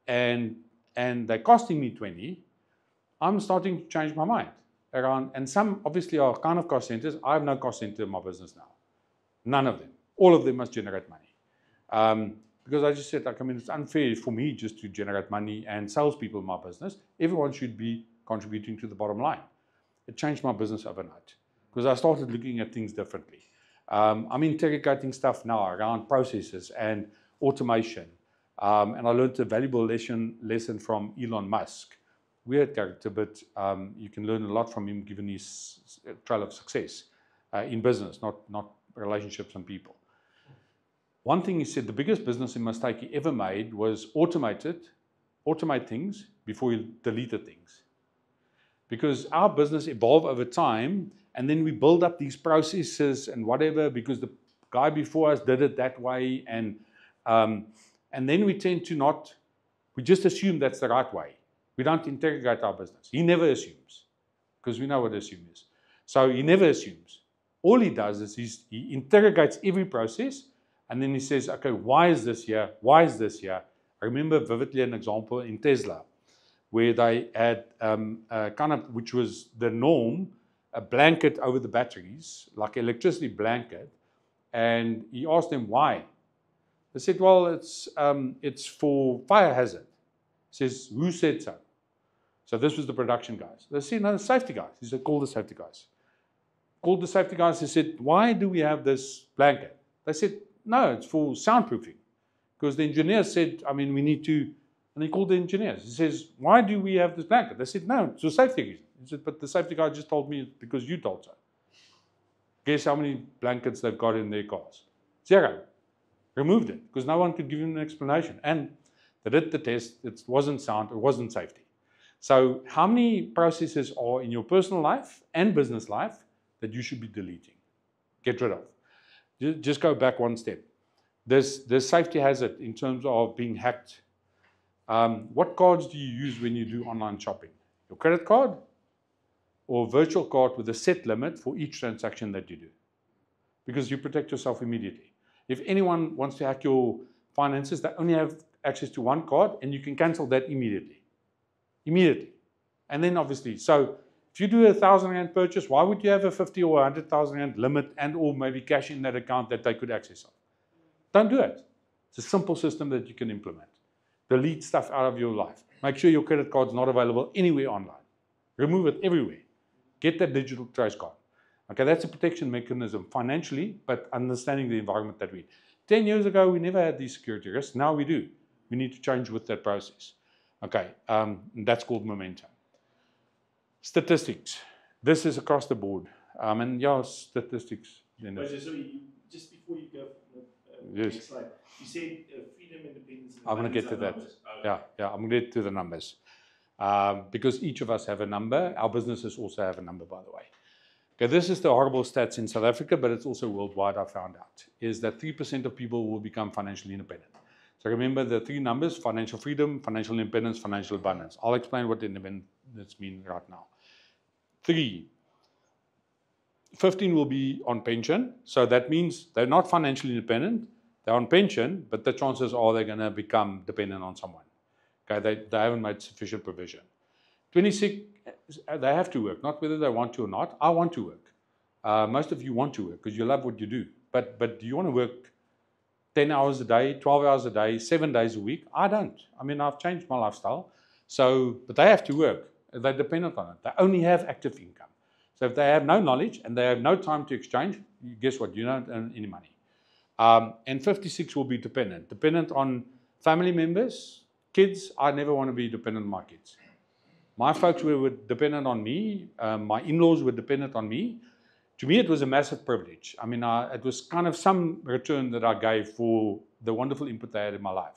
and they're costing me 20, I'm starting to change my mind around, and some obviously are kind of cost centers. I have no cost center in my business now. None of them. All of them must generate money. Because I just said, like, I mean, it's unfair for me just to generate money and salespeople in my business. Everyone should be contributing to the bottom line. It changed my business overnight because I started looking at things differently. I'm interrogating stuff now around processes and automation. And I learned a valuable lesson from Elon Musk. Weird character, but you can learn a lot from him given his trail of success in business, not relationships and people. One thing he said, the biggest business mistake he ever made was automate things before he deleted things. Because our business evolved over time, and then we build up these processes and whatever because the guy before us did it that way, and then we tend to we just assume that's the right way. We don't interrogate our business. He never assumes, because we know what assume is. So he never assumes. All he does is he interrogates every process, and then he says, okay, why is this here? Why is this here? I remember vividly an example in Tesla, where they had which was the norm, a blanket over the batteries, like electricity blanket, and he asked them why. They said, well, it's for fire hazard. He says, who said so? So this was the production guys. They said, no, the safety guys. He said, call the safety guys. Called the safety guys. He said, why do we have this blanket? They said, no, it's for soundproofing. Because the engineer said, I mean, we need to, and he called the engineers. He says, why do we have this blanket? They said, no, it's for safety reasons. He said, but the safety guy just told me because you told so. Guess how many blankets they've got in their cars? 0. Removed it because no one could give him an explanation. And they did the test. It wasn't sound. It wasn't safety. So how many processes are in your personal life and business life that you should be deleting? Get rid of. Just go back one step. There's safety hazard in terms of being hacked. What cards do you use when you do online shopping? Your credit card or virtual card with a set limit for each transaction that you do? Because you protect yourself immediately. If anyone wants to hack your finances, they only have access to one card and you can cancel that immediately. Immediately. And then obviously, so if you do a 1,000 Rand purchase, why would you have a 50 or 100,000 Rand limit and or maybe cash in that account that they could access? Don't do it. It's a simple system that you can implement. Delete stuff out of your life. Make sure your credit card's not available anywhere online. Remove it everywhere. Get that digital trace card. Okay, that's a protection mechanism financially, but understanding the environment that we're in. 10 years ago, we never had these security risks. Now we do. We need to change with that process. Okay, and that's called momentum. Statistics. This is across the board. And yeah, statistics. Just before you go, yes. next slide, you said freedom, independence, and I'm going to get to that. numbers. Yeah, I'm going to get to the numbers. because each of us have a number. Our businesses also have a number, by the way. Okay, this is the horrible stats in South Africa, but it's also worldwide, I found out, is that 3% of people will become financially independent. So remember the 3 numbers: financial freedom, financial independence, financial abundance. I'll explain what independence means right now. 3, 15 will be on pension. So that means they're not financially independent, they're on pension, but the chances are they're going to become dependent on someone. Okay, they haven't made sufficient provision. 26, they have to work, not whether they want to or not. I want to work. Most of you want to work because you love what you do. But do you want to work 10 hours a day, 12 hours a day, 7 days a week? I don't. I mean, I've changed my lifestyle. But they have to work. They're dependent on it. They only have active income. So if they have no knowledge and they have no time to exchange, guess what? You don't earn any money. And 56 will be dependent. Dependent on family members, kids. I never want to be dependent on my kids. My folks were dependent on me. My in-laws were dependent on me. To me, it was a massive privilege. I mean, it was kind of some return that I gave for the wonderful input they had in my life.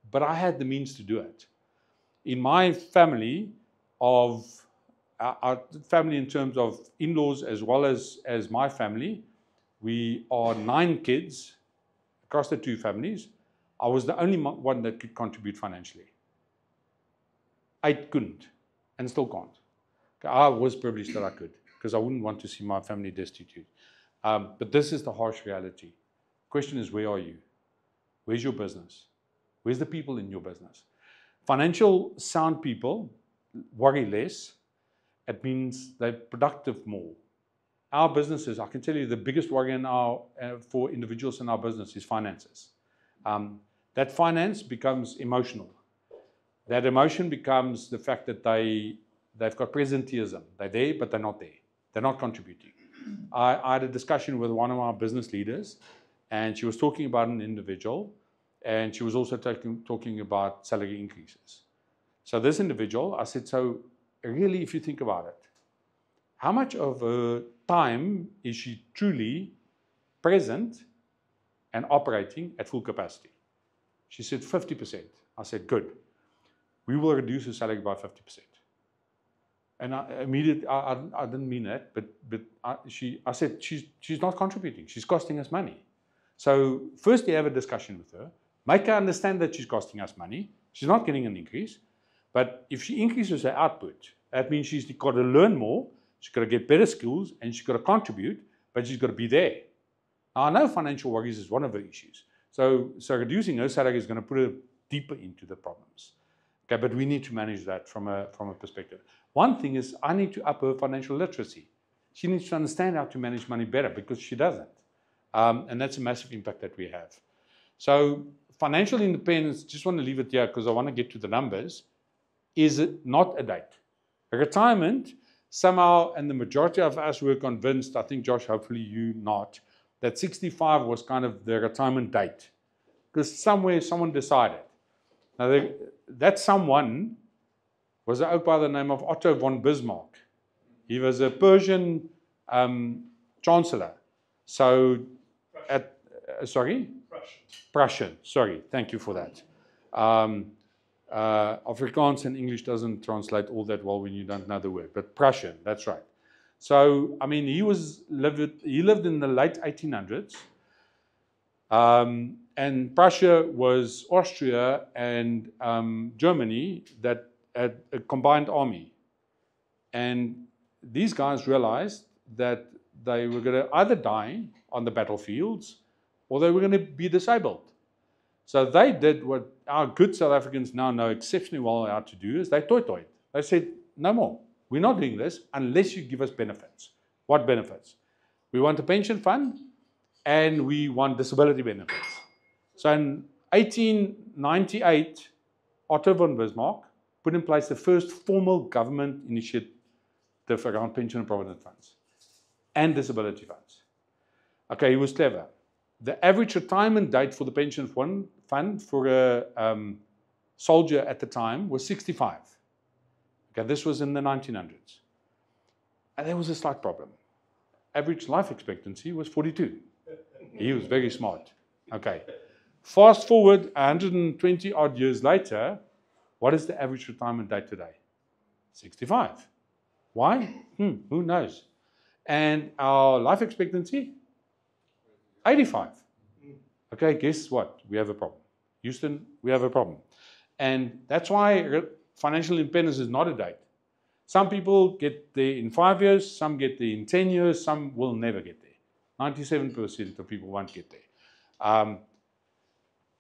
But I had the means to do it. In my family, our family in terms of in-laws as well as my family, we are 9 kids across the 2 families. I was the only one that could contribute financially. 8 couldn't, and still can't. I was privileged that I could, because I wouldn't want to see my family destitute. But this is the harsh reality. The question is, where are you? Where's your business? Where's the people in your business? Financial sound people worry less. It means they're productive more. Our businesses, I can tell you, the biggest worry for individuals in our business is finances. That finance becomes emotional. That emotion becomes the fact that they've got presenteeism. They're there, but they're not there. They're not contributing. I had a discussion with one of our business leaders, and she was talking about an individual, and she was also talking about salary increases. So this individual, I said, so really, if you think about it, how much of her time is she truly present and operating at full capacity? She said 50%. I said, good. We will reduce her salary by 50%. And I didn't mean that, but I said, she's not contributing. She's costing us money. So first you have a discussion with her, make her understand that she's costing us money. She's not getting an increase. But if she increases her output, that means she's got to learn more, she's got to get better skills, and she's got to contribute, but she's got to be there. Now, I know financial worries is one of the issues. So reducing her salary is going to put her deeper into the problems. Okay, but we need to manage that from a perspective. One thing is I need to up her financial literacy. She needs to understand how to manage money better because she doesn't. And that's a massive impact that we have. So financial independence, just want to leave it here because I want to get to the numbers, is not a date. Retirement, somehow, and the majority of us were convinced, I think, Josh, hopefully you not, that 65 was kind of the retirement date. Because somewhere someone decided. Now, that someone was an oak by the name of Otto von Bismarck. He was a Persian chancellor. So, Prussian. Sorry, thank you for that. Afrikaans and English doesn't translate all that well when you don't know the word, but Prussian, that's right. So, I mean, he lived in the late 1800s. And Prussia was Austria and Germany that had a combined army. And these guys realized that they were going to either die on the battlefields or they were going to be disabled. So they did what our good South Africans now know exceptionally well how to do, is they toy-toyed. They said, no more. We're not doing this unless you give us benefits. What benefits? We want a pension fund and we want disability benefits. So in 1898, Otto von Bismarck put in place the first formal government initiative around pension and provident funds and disability funds. Okay, he was clever. The average retirement date for the pension fund for a soldier at the time was 65. Okay, this was in the 1900s. And there was a slight problem. Average life expectancy was 42. He was very smart. Okay. Fast forward 120 odd years later, What is the average retirement date today? 65. Why? Who knows? And our life expectancy? 85. Okay, guess what? We have a problem. Houston, we have a problem. And that's why financial independence is not a date. Some people get there in 5 years, some get there in 10 years, some will never get there. 97% of people won't get there.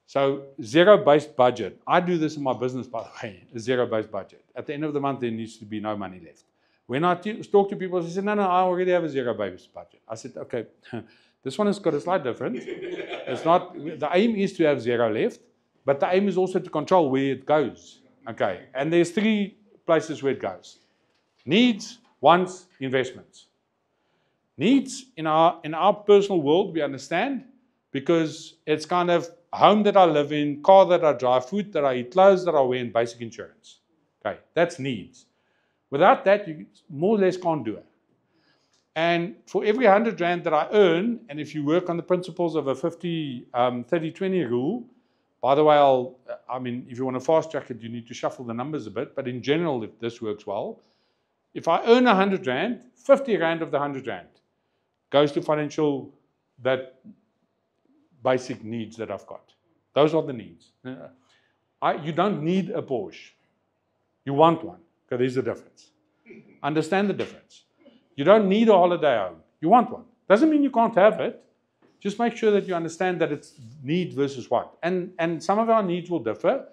So zero-based budget. I do this in my business, by the way, a zero-based budget. At the end of the month, there needs to be no money left. When I talk to people, they say, no, I already have a zero-based budget. I said, okay, this one has got a slight difference. It's not, the aim is to have zero left, but the aim is also to control where it goes. Okay, and there's 3 places where it goes. Needs, wants, investments. Needs in our personal world, we understand, because it's kind of home that I live in, car that I drive, food that I eat, clothes that I wear, and basic insurance. Okay, that's needs. Without that, you more or less can't do it. And for every 100 Rand that I earn, and if you work on the principles of a 30-20 rule, by the way, I mean, if you want to fast track it, you need to shuffle the numbers a bit, but in general, if this works well, if I earn 100 Rand, 50 Rand of the 100 Rand goes to financial, that basic needs that I've got. Those are the needs. You don't need a Porsche. You want one. Okay, there's the difference. Understand the difference. You don't need a holiday home. You want one. Doesn't mean you can't have it. Just make sure that you understand that it's need versus want. And some of our needs will differ.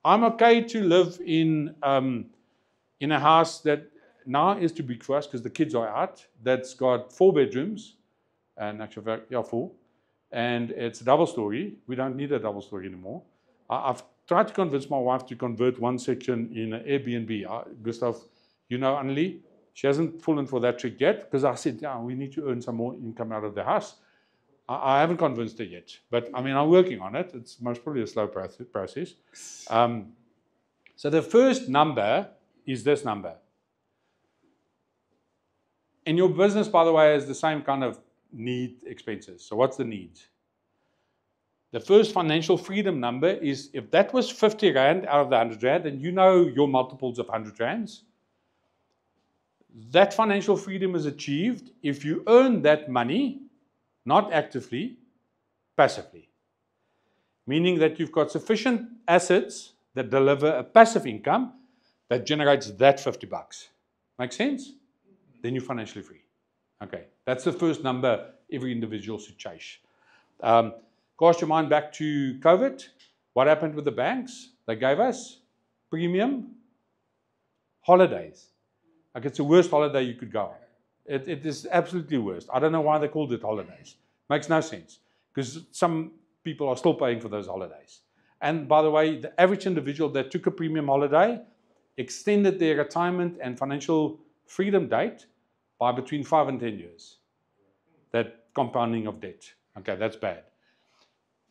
I'm okay to live in a house that now is too big for us because the kids are out. That's got 4 bedrooms, and actually, 4. And it's a double story. We don't need a double story anymore. I've tried to convince my wife to convert one section in an Airbnb. Gustav, you know Annelie, she hasn't fallen for that trick yet because I said, yeah, we need to earn some more income out of the house. I haven't convinced her yet, but I mean, I'm working on it. It's most probably a slow process. So the first number is this number. And your business, by the way, is the same kind of need expenses. So what's the needs? The first financial freedom number is, if that was 50 Rand out of the 100 Rand, and you know your multiples of 100 Rands, that financial freedom is achieved if you earn that money, not actively, passively. Meaning that you've got sufficient assets that deliver a passive income that generates that 50 bucks. Make sense? Then you're financially free. Okay, that's the first number every individual should chase. Cast your mind back to COVID. What happened with the banks? They gave us premium holidays. Like, it's the worst holiday you could go on. It is absolutely worst. I don't know why they called it holidays. Makes no sense. Because some people are still paying for those holidays. And by the way, the average individual that took a premium holiday extended their retirement and financial freedom date by between 5 and 10 years. That compounding of debt. Okay, that's bad.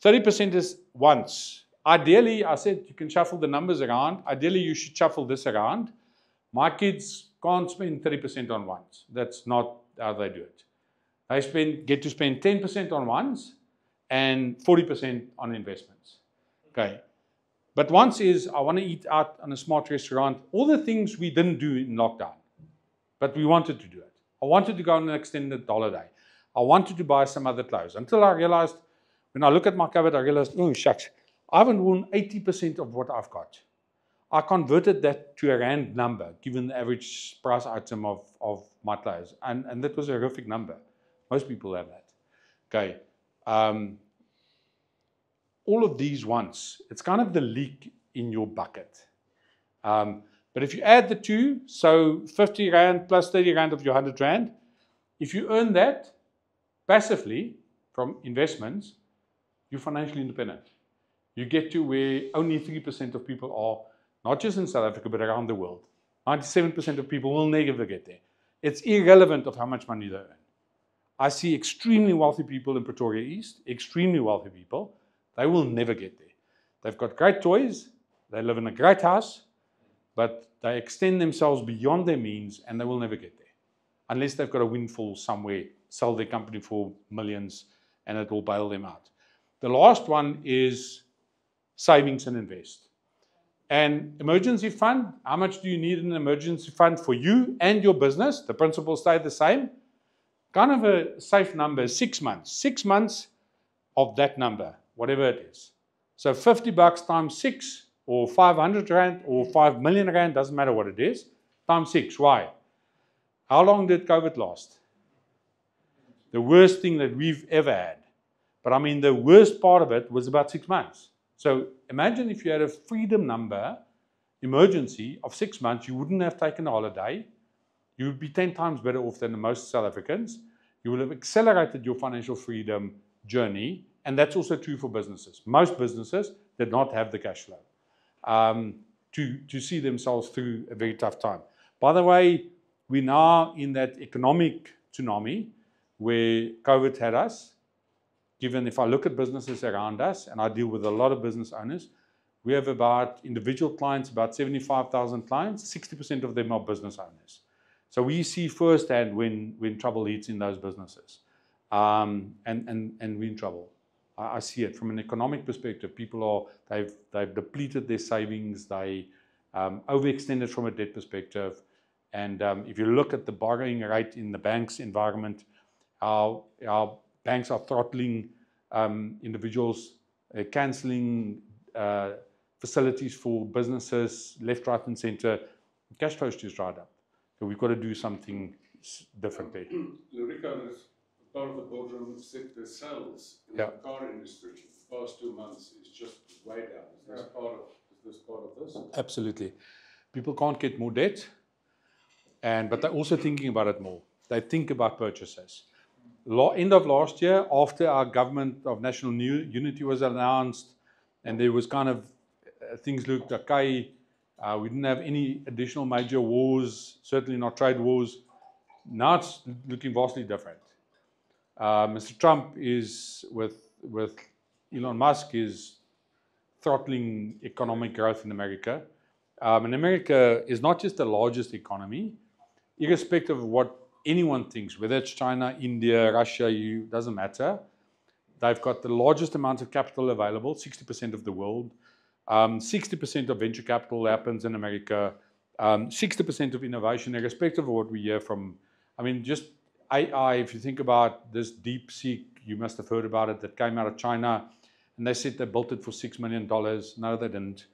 30% is once. Ideally, I said you can shuffle the numbers around. Ideally, you should shuffle this around. My kids can't spend 30% on once. That's not how they do it. They get to spend 10% on ones and 40% on investments. Okay. But once is, I want to eat out on a smart restaurant. All the things we didn't do in lockdown, but we wanted to do it. I wanted to go on an extended holiday. I wanted to buy some other clothes until I realized, when I look at my cupboard, I realized, oh, shucks, I haven't worn 80% of what I've got. I converted that to a Rand number, given the average price item of my clothes. And that was a horrific number. Most people have that. Okay. All of these once, it's kind of the leak in your bucket. But if you add the two, so 50 Rand plus 30 Rand of your 100 Rand, if you earn that passively from investments, you're financially independent. You get to where only 3% of people are, not just in South Africa, but around the world. 97% of people will never get there. It's irrelevant of how much money they earn. I see extremely wealthy people in Pretoria East, extremely wealthy people. They will never get there. They've got great toys, they live in a great house, but they extend themselves beyond their means and they will never get there. Unless they've got a windfall somewhere, sell their company for millions and it will bail them out. The last one is savings and invest. And emergency fund, how much do you need in an emergency fund for you and your business? The principles stay the same. Kind of a safe number is 6 months. 6 months of that number, whatever it is. So $50 times 6, or 500 Rand, or 5 million Rand, doesn't matter what it is, times 6. Why? How long did COVID last? The worst thing that we've ever had. But I mean, the worst part of it was about 6 months. So imagine if you had a freedom number, emergency, of 6 months, you wouldn't have taken a holiday. You would be 10 times better off than most South Africans. You will have accelerated your financial freedom journey, and that's also true for businesses. Most businesses did not have the cash flow to see themselves through a very tough time. By the way, we're now in that economic tsunami where COVID had us. Given if I look at businesses around us, and I deal with a lot of business owners, we have about individual clients, about 75,000 clients, 60% of them are business owners. So we see firsthand when trouble hits in those businesses, and we're in trouble. I see it from an economic perspective. People they've depleted their savings, they overextended from a debt perspective, and if you look at the borrowing rate in the bank's environment, our banks are throttling individuals, cancelling facilities for businesses, left, right, and centre. Cash flow is just dried up. So we've got to do something differently. Lurica, part of the boardroom, said the sales in the car industry the past 2 months is just way down. Is this part of this? Absolutely. People can't get more debt, but they're also thinking about it more. They think about purchases. End of last year, after our government of national unity was announced, and there was kind of things looked okay. We didn't have any additional major wars, certainly not trade wars. Now it's looking vastly different. Mr. Trump is with Elon Musk is throttling economic growth in America. And America is not just the largest economy, irrespective of what anyone thinks, whether it's China, India, Russia, doesn't matter. They've got the largest amount of capital available, 60% of the world. 60% of venture capital happens in America. 60% of innovation, irrespective of what we hear from, just AI, if you think about this DeepSeek, you must have heard about it, that came out of China, and they said they built it for $6 million. No, they didn't.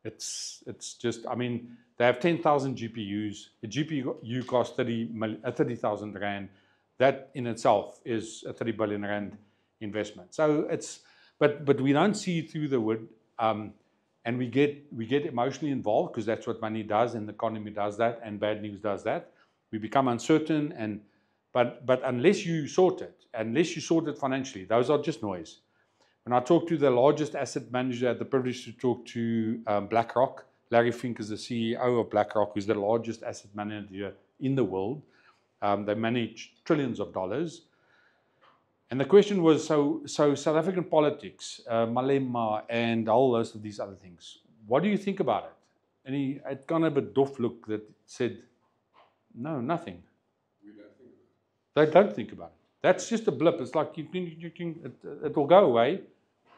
It's just, they have 10,000 GPUs. A GPU costs 30,000 Rand. That in itself is a 30 billion Rand investment. So but we don't see through the wood, and we get emotionally involved because that's what money does, and the economy does that, and bad news does that. We become uncertain, but unless you sort it financially, those are just noise. When I talk to the largest asset manager, I had the privilege to talk to BlackRock. Larry Fink is the CEO of BlackRock, who's the largest asset manager in the world. They manage trillions of dollars. And the question was, so South African politics, Malema, and a whole host of these other things, what do you think about it? And he had kind of a doff look that said, no, nothing. We don't think about it. They don't think about it. That's just a blip. It's like it will go away.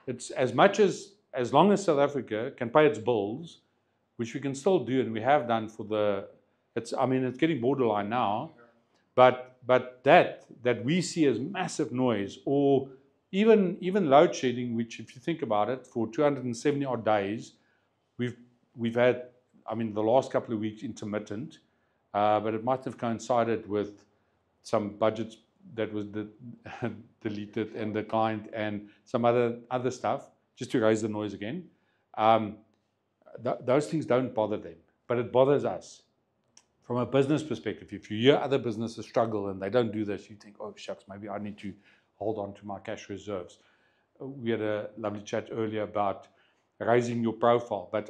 It's as long as South Africa can pay its bills, which we can still do, and we have done it's getting borderline now, but that we see as massive noise, or even load shedding, which if you think about it, for 270 odd days, we've had, the last couple of weeks intermittent, but it might have coincided with some budgets that was deleted and declined, and some other stuff, just to raise the noise again. Those things don't bother them, but it bothers us. From a business perspective, if you hear other businesses struggle and they don't do this, you think, oh shucks, maybe I need to hold on to my cash reserves. We had a lovely chat earlier about raising your profile, but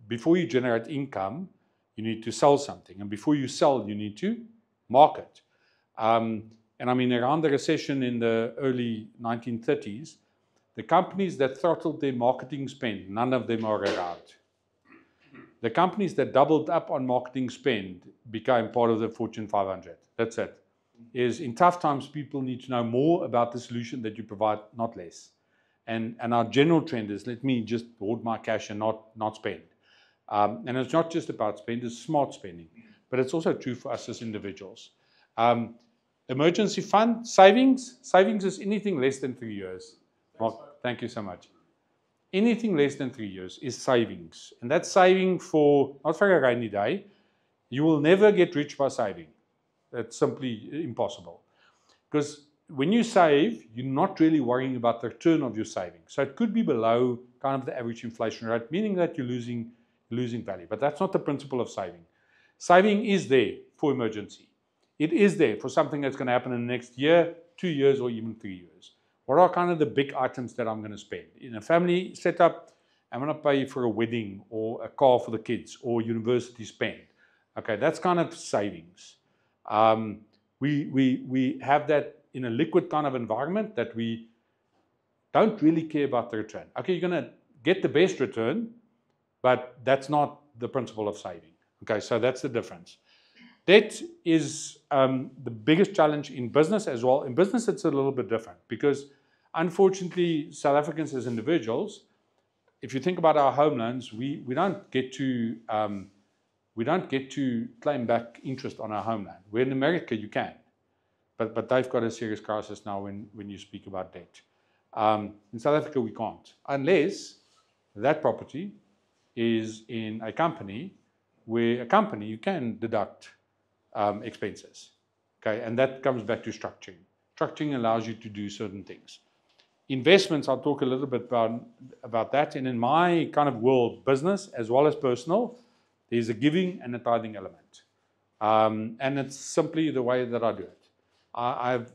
before you generate income, you need to sell something, and before you sell, you need to market. And around the recession in the early 1930s, the companies that throttled their marketing spend, none of them are around. The companies that doubled up on marketing spend became part of the Fortune 500. That's it. In tough times, people need to know more about the solution that you provide, not less. And our general trend is, let me just hoard my cash and not spend. And it's not just about spend, it's smart spending. But it's also true for us as individuals. Emergency fund, savings. Savings is anything less than 3 years. Mark, thank you so much. Anything less than 3 years is savings. And that's saving for, not for a rainy day. You will never get rich by saving. That's simply impossible. Because when you save, you're not really worrying about the return of your savings. So it could be below kind of the average inflation rate, meaning that you're losing value. But that's not the principle of saving. Saving is there for emergency. It is there for something that's going to happen in the next year, 2 years, or even 3 years. What are kind of the big items that I'm going to spend? In a family setup, I'm going to pay for a wedding or a car for the kids or university spend. Okay, that's kind of savings. We have that in a liquid kind of environment that we don't really care about the return. Okay, you're going to get the best return, but that's not the principle of saving. Okay, so that's the difference. Debt is the biggest challenge in business as well. In business, it's a little bit different because, unfortunately, South Africans as individuals, if you think about our home loans, we don't get to claim back interest on our home loan. Where in America you can, but they've got a serious crisis now when you speak about debt. In South Africa we can't, unless that property is in a company where you can deduct expenses. Okay, and that comes back to structuring. Structuring allows you to do certain things. Investments, I'll talk a little bit about that. And in my kind of world, business as well as personal, there's a giving and a tithing element. And it's simply the way that I do it. I have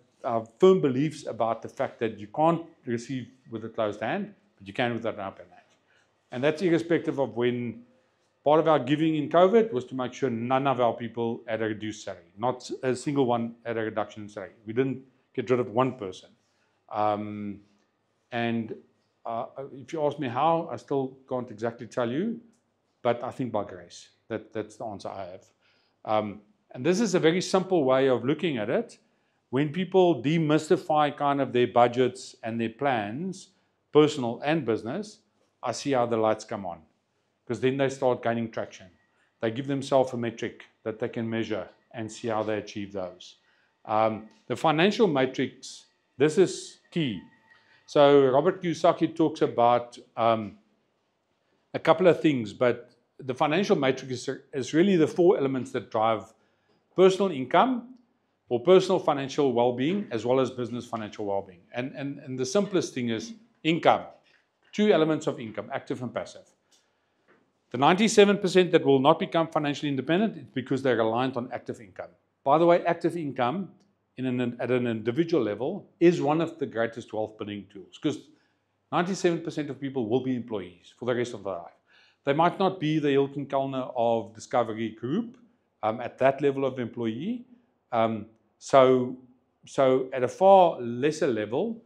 firm beliefs about the fact that you can't receive with a closed hand, but you can with an open hand. And that's irrespective of when part of our giving in COVID was to make sure none of our people had a reduced salary. Not a single one had a reduction in salary. We didn't get rid of one person. If you ask me how, I still can't exactly tell you, but I think by grace. That's the answer I have. And this is a very simple way of looking at it. When people demystify kind of their budgets and their plans, personal and business, I see how the lights come on. Because then they start gaining traction. They give themselves a metric that they can measure and see how they achieve those. The financial matrix, this is key. So Robert Kiyosaki talks about a couple of things, but the financial matrix is really the 4 elements that drive personal income or personal financial well-being as well as business financial well-being. And the simplest thing is income. 2 elements of income, active and passive. The 97% that will not become financially independent is because they're reliant on active income. By the way, active income at an individual level is one of the greatest wealth building tools because 97% of people will be employees for the rest of their life. They might not be the Hilton Kellner of Discovery Group at that level of employee. So at a far lesser level,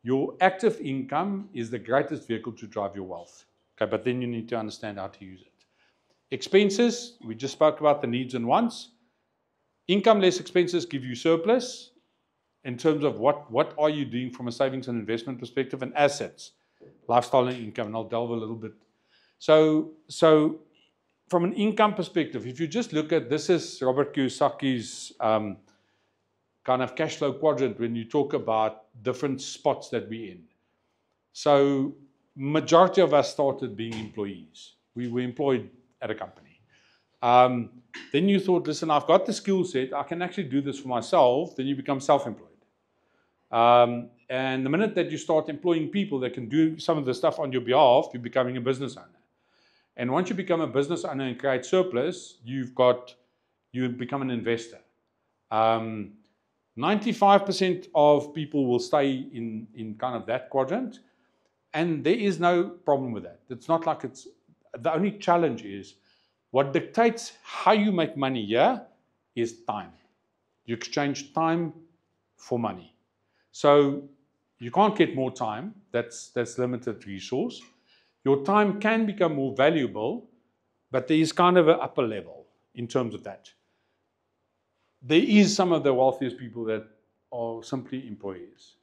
your active income is the greatest vehicle to drive your wealth. Okay, but then you need to understand how to use it. Expenses, we just spoke about the needs and wants. Income less expenses give you surplus in terms of what are you doing from a savings and investment perspective, and assets, lifestyle and income, and I'll delve a little bit. So from an income perspective, if you just look at, this is Robert Kiyosaki's kind of cash flow quadrant when you talk about different spots that we're in. So majority of us started being employees. We were employed at a company. Then you thought, listen, I've got the skill set, I can actually do this for myself. Then you become self-employed. And the minute that you start employing people that can do some of the stuff on your behalf, you're becoming a business owner. And once you become a business owner and create surplus, you become an investor. 95% of people will stay in kind of that quadrant. And there is no problem with that. It's not like it's, the only challenge is what dictates how you make money here is time. You exchange time for money. So you can't get more time. That's limited resource. Your time can become more valuable, but there is kind of an upper level in terms of that. There is some of the wealthiest people that are simply employees.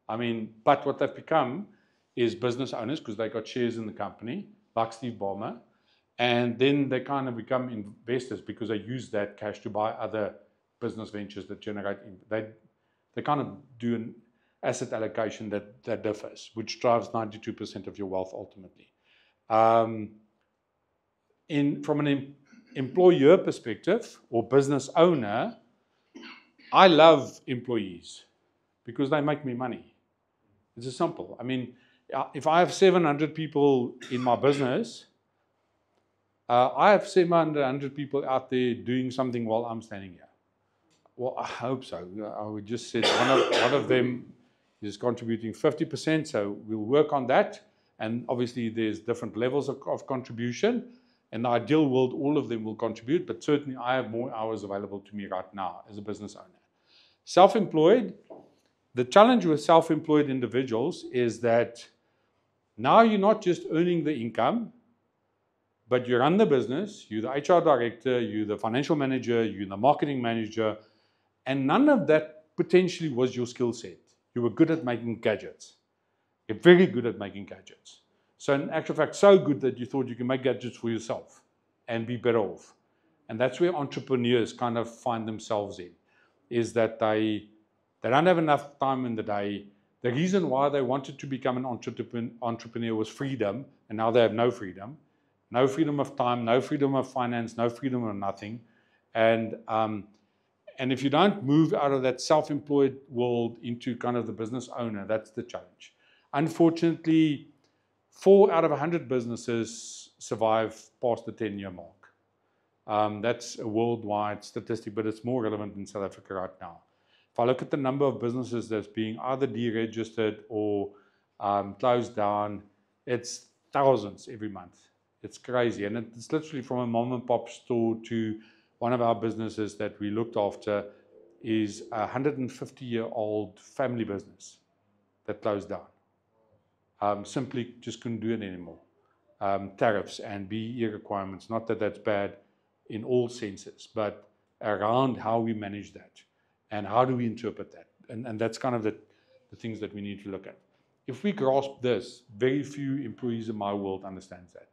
I mean, but what they've become is business owners because they got shares in the company, like Steve Ballmer. And then they kind of become investors because they use that cash to buy other business ventures that generate. They kind of do an asset allocation that differs, which drives 92% of your wealth ultimately. From an employer perspective or business owner, I love employees because they make me money. It's just simple. I mean, if I have 700 people in my business, I have 700 people out there doing something while I'm standing here. Well, I hope so. I would just say one of them is contributing 50%, so we'll work on that. And obviously, there's different levels of contribution. In the ideal world, all of them will contribute, but certainly I have more hours available to me right now as a business owner. Self-employed, the challenge with self-employed individuals is that now you're not just earning the income, but you run the business, you're the HR director, you're the financial manager, you're the marketing manager, and none of that potentially was your skill set. You were good at making gadgets. You're very good at making gadgets. So in actual fact, so good that you thought you can make gadgets for yourself and be better off. And that's where entrepreneurs kind of find themselves in, is that they don't have enough time in the day. The reason why they wanted to become an entrepreneur was freedom, and now they have no freedom. No freedom of time, no freedom of finance, no freedom of nothing. And if you don't move out of that self-employed world into kind of the business owner, that's the challenge. Unfortunately, 4 out of 100 businesses survive past the 10-year mark. That's a worldwide statistic, but it's more relevant in South Africa right now. If I look at the number of businesses that's being either deregistered or closed down, it's thousands every month. It's crazy. And it's literally from a mom and pop store to one of our businesses that we looked after is a 150-year-old family business that closed down. Simply just couldn't do it anymore. Tariffs and BEE requirements, not that that's bad in all senses, but around how we manage that and how do we interpret that. And that's kind of the things that we need to look at. If we grasp this, very few employees in my world understands that.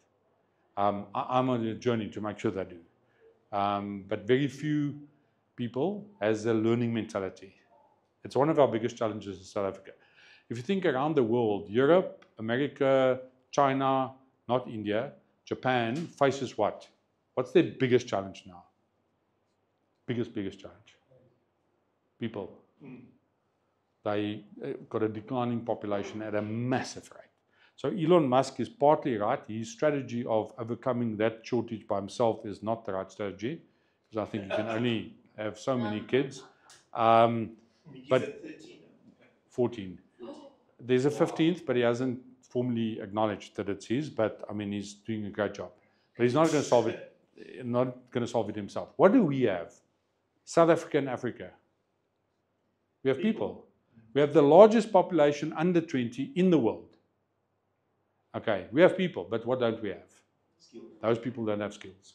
I'm on a journey to make sure they do. But very few people has a learning mentality. It's one of our biggest challenges in South Africa. If you think around the world, Europe, America, China, not India, Japan faces what? What's their biggest challenge now? Biggest challenge? People. They got a declining population at a massive rate. So Elon Musk is partly right. His strategy of overcoming that shortage by himself is not the right strategy, because I think you can only have so many kids. But 14. There's a 15th, but he hasn't formally acknowledged that it's his. But I mean, he's doing a great job. But he's not going to solve it. Not going to solve it himself. What do we have? South Africa and Africa. We have people. We have the largest population under 20 in the world. Okay, we have people, but what don't we have? Skills. Those people don't have skills.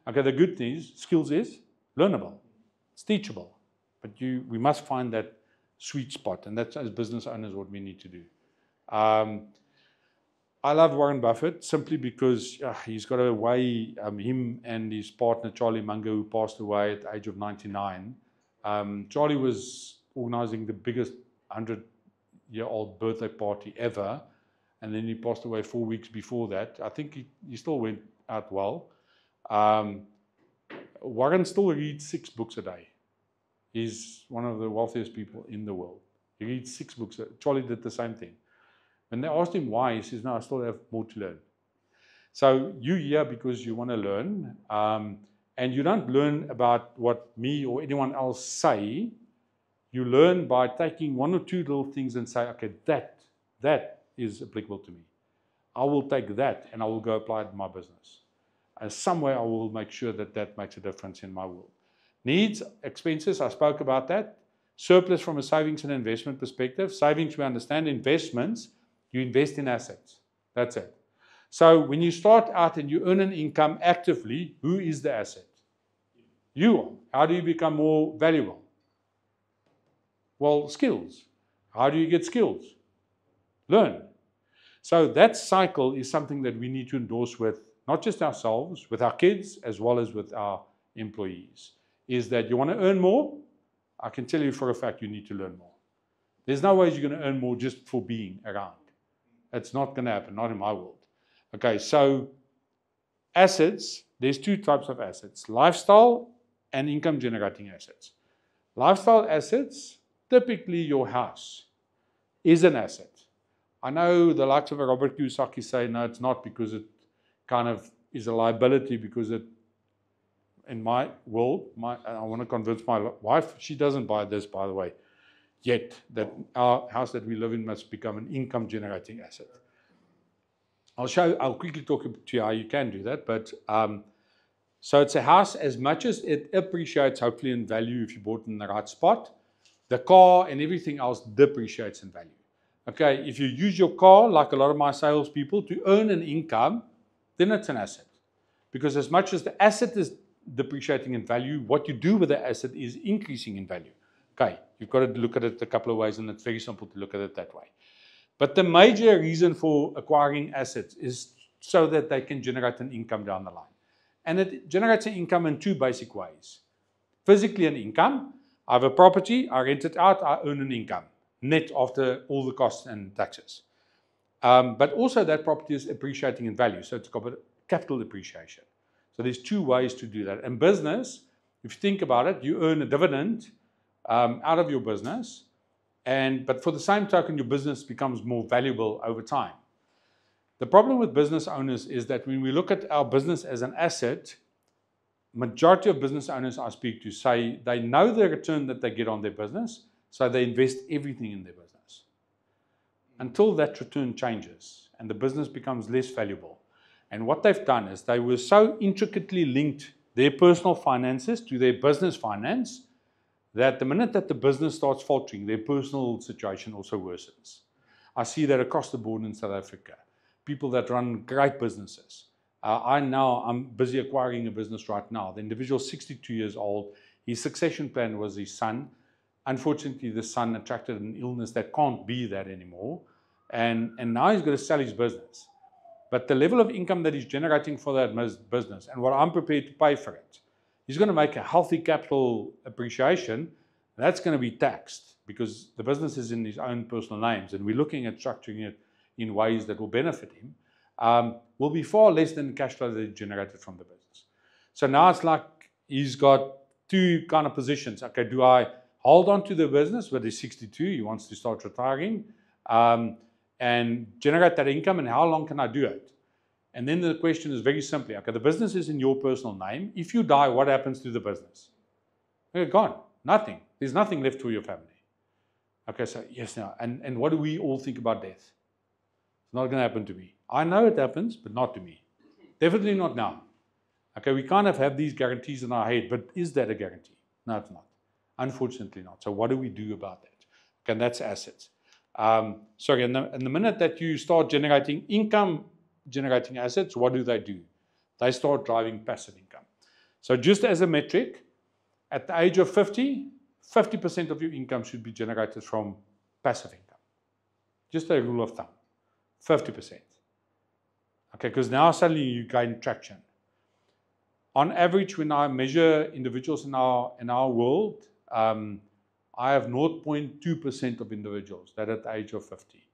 Okay, the good thing is, skills is learnable. It's teachable. But we must find that sweet spot, and that's, as business owners, what we need to do. I love Warren Buffett simply because he's got a way, him and his partner, Charlie Munger, who passed away at the age of 99. Charlie was organizing the biggest 100-year-old birthday party ever. And then he passed away 4 weeks before that. I think he still went out well. Warren still reads 6 books a day. He's one of the wealthiest people in the world. He reads 6 books. Charlie did the same thing. When they asked him why, he says, no, I still have more to learn. So you're here because you want to learn. And you don't learn about what me or anyone else say. You learn by taking 1 or 2 little things and say, okay, that is applicable to me. I will take that and I will go apply it in my business. And some way I will make sure that that makes a difference in my world. Needs, expenses, I spoke about that. Surplus from a savings and investment perspective. Savings, we understand. Investments, you invest in assets. That's it. So when you start out and you earn an income actively, who is the asset? You are. How do you become more valuable? Well, skills. How do you get skills? Learn. So that cycle is something that we need to endorse with not just ourselves, with our kids, as well as with our employees. Is that you want to earn more? I can tell you for a fact you need to learn more. There's no way you're going to earn more just for being around. It's not going to happen, not in my world. Okay, so assets, there's two types of assets, lifestyle and income generating assets. Lifestyle assets, typically your house is an asset. I know the likes of Robert Kiyosaki say, no, it's not, because it kind of is a liability, because it, in my world, I want to convince my wife, she doesn't buy this, by the way, yet, that our house that we live in must become an income generating asset. I'll quickly talk to you how you can do that, but so it's a house, as much as it appreciates hopefully in value if you bought it in the right spot, the car and everything else depreciates in value. Okay, if you use your car, like a lot of my salespeople, to earn an income, then it's an asset. Because as much as the asset is depreciating in value, what you do with the asset is increasing in value. Okay, you've got to look at it a couple of ways, and it's very simple to look at it that way. But the major reason for acquiring assets is so that they can generate an income down the line. And it generates an income in two basic ways. Physically an income. I have a property, I rent it out, I earn an income, net after all the costs and taxes. But also that property is appreciating in value, so it's got capital appreciation. So there's two ways to do that. In business, if you think about it, you earn a dividend out of your business, but for the same token, your business becomes more valuable over time. The problem with business owners is that when we look at our business as an asset, majority of business owners I speak to say they know the return that they get on their business, so they invest everything in their business. Until that return changes and the business becomes less valuable. And what they've done is they were so intricately linked their personal finances to their business finance that the minute that the business starts faltering, their personal situation also worsens. I see that across the board in South Africa. People that run great businesses. I'm busy acquiring a business right now. The individual is 62 years old. His succession plan was his son. Unfortunately, the son attracted an illness that can't be that anymore. And now he's going to sell his business. But the level of income that he's generating for that business and what I'm prepared to pay for it, he's going to make a healthy capital appreciation. That's going to be taxed because the business is in his own personal names. And we're looking at structuring it in ways that will benefit him, will be far less than the cash flow that he generated from the business. So now it's like he's got two kind of positions. Okay, do I hold on to the business where he's 62, he wants to start retiring, and generate that income, and how long can I do it? And then the question is very simply, okay, the business is in your personal name. If you die, what happens to the business? They're gone. Nothing. There's nothing left for your family. Okay, so yes, now, and what do we all think about death? It's not going to happen to me. I know it happens, but not to me. Definitely not now. Okay, we kind of have these guarantees in our head, but is that a guarantee? No, it's not. Unfortunately not. So what do we do about that? Okay, and that's assets. Sorry, and the minute that you start generating income, generating assets, what do? They start driving passive income. So just as a metric, at the age of 50, 50% of your income should be generated from passive income. Just a rule of thumb, 50%. Okay, because now suddenly you gain traction. On average, when I measure individuals in our world, I have 0.2% of individuals that at the age of 50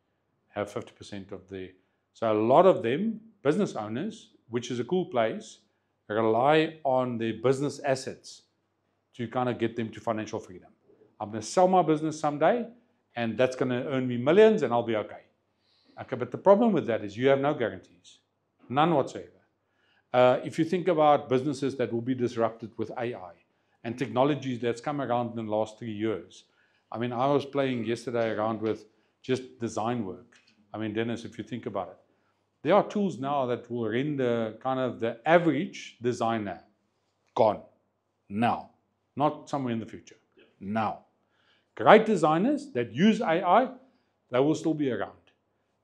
have 50% of the. So a lot of them, business owners, which is a cool place, rely on their business assets to kind of get them to financial freedom. I'm going to sell my business someday, and that's going to earn me millions, and I'll be okay. Okay, but the problem with that is you have no guarantees, none whatsoever. If you think about businesses that will be disrupted with AI and technologies that's come around in the last 3 years. I mean, I was playing yesterday around with just design work. I mean, Dennis, if you think about it, there are tools now that will render kind of the average designer gone now, not somewhere in the future, now. Great designers that use AI, they will still be around.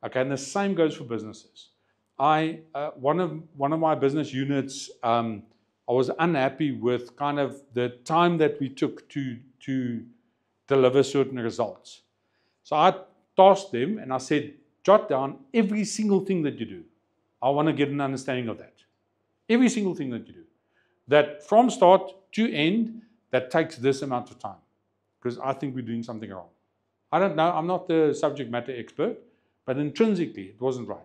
Okay, and the same goes for businesses. One of my business units, I was unhappy with kind of the time that we took to deliver certain results. So I tasked them and I said, jot down every single thing that you do. I want to get an understanding of that. Every single thing that you do. That from start to end, that takes this amount of time. Because I think we're doing something wrong. I don't know, I'm not the subject matter expert, but intrinsically it wasn't right.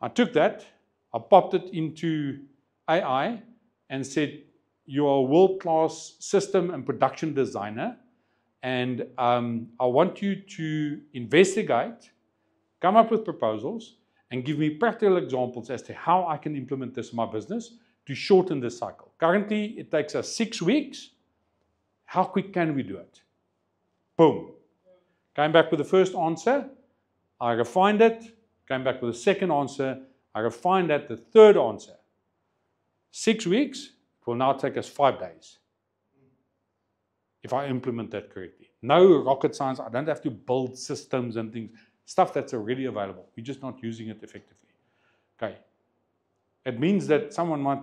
I took that, I popped it into AI and said, you're a world-class system and production designer, and I want you to investigate, come up with proposals, and give me practical examples as to how I can implement this in my business to shorten this cycle. Currently, it takes us 6 weeks. How quick can we do it? Boom. Came back with the first answer. I refined it. Came back with the second answer. I refined that, the third answer. 6 weeks. It will now take us 5 days. If I implement that correctly. No rocket science. I don't have to build systems and things. Stuff that's already available. We're just not using it effectively. Okay. It means that someone might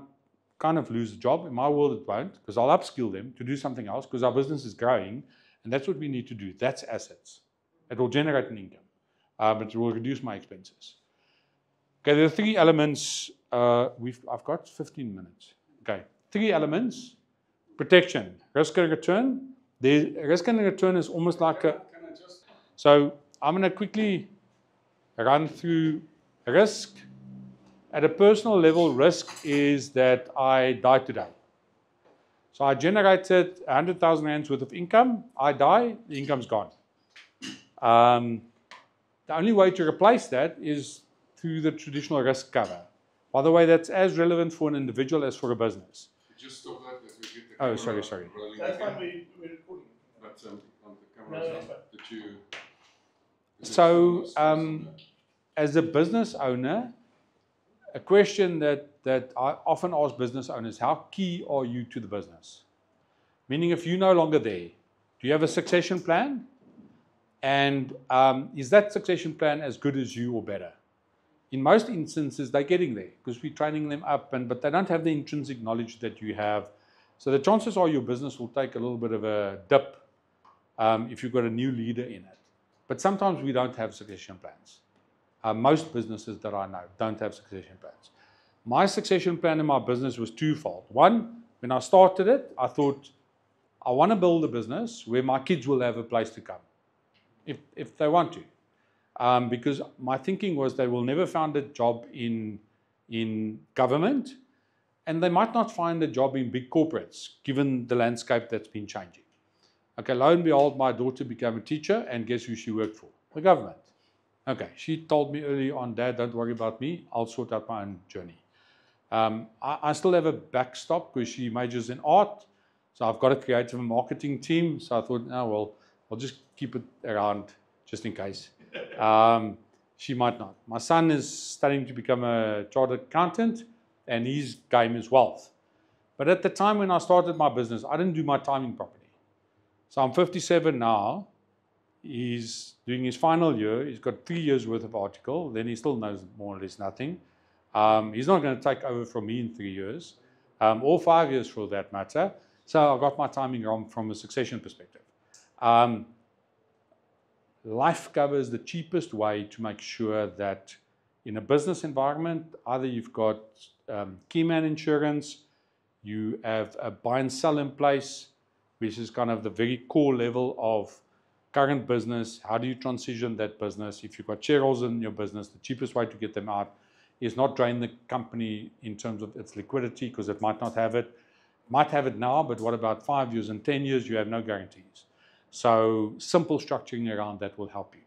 kind of lose a job. In my world, it won't, because I'll upskill them to do something else, because our business is growing, and that's what we need to do. That's assets. It will generate an income, but it will reduce my expenses. Okay, there are 3 elements. I've got 15 minutes. Okay, 3 elements. Protection, risk and return. The risk and return is almost like a... So I'm going to quickly run through risk. At a personal level, risk is that I die today. So I generated 100,000 rands worth of income. I die, the income's gone. The only way to replace that is through the traditional risk cover. By the way, that's as relevant for an individual as for a business. Just stop that as we get the Oh, camera sorry. rolling That's again. fine, we're recording. But on the camera, No, that's fine. that you... So, as a business owner, a question that I often ask business owners, how key are you to the business? Meaning, if you're no longer there, do you have a succession plan? And is that succession plan as good as you or better? In most instances, they're getting there because we're training them up, but they don't have the intrinsic knowledge that you have. So the chances are your business will take a little bit of a dip if you've got a new leader in it. But sometimes we don't have succession plans. Most businesses that I know don't have succession plans. My succession plan in my business was twofold. One, when I started it, I thought, I want to build a business where my kids will have a place to come, if they want to. Because my thinking was they will never find a job in government, and they might not find a job in big corporates, given the landscape that's been changing. Okay, lo and behold, my daughter became a teacher, and guess who she worked for? The government. Okay, she told me early on, Dad, don't worry about me, I'll sort out my own journey. I still have a backstop because she majors in art, so I've got a creative and marketing team, so I thought, oh, well, I'll just keep it around just in case. She might not. My son is studying to become a chartered accountant, and his game is wealth. But at the time when I started my business, I didn't do my timing properly. So I'm 57 now. He's doing his final year. He's got 3 years worth of article. Then he still knows more or less nothing. He's not going to take over from me in 3 years, or 5 years for that matter. So I got my timing wrong from a succession perspective. Life cover is the cheapest way to make sure that in a business environment, either you've got key man insurance, you have a buy and sell in place, which is kind of the very core level of current business. How do you transition that business? If you've got shareholders in your business, the cheapest way to get them out is not drain the company in terms of its liquidity, because it might not have it. It might have it now, but what about 5 years and 10 years? You have no guarantees. So simple structuring around that will help you.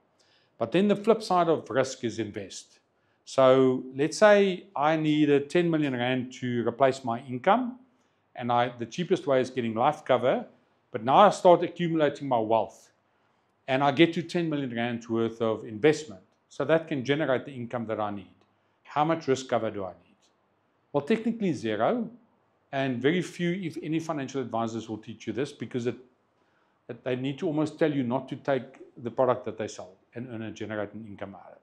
But then the flip side of risk is invest. So let's say I needed 10 million rand to replace my income, and the cheapest way is getting life cover, but now I start accumulating my wealth, and I get to 10 million rand worth of investment. So that can generate the income that I need. How much risk cover do I need? Well, technically 0, and very few, if any, financial advisors will teach you this, because they need to almost tell you not to take the product that they sell and earn and generate an income out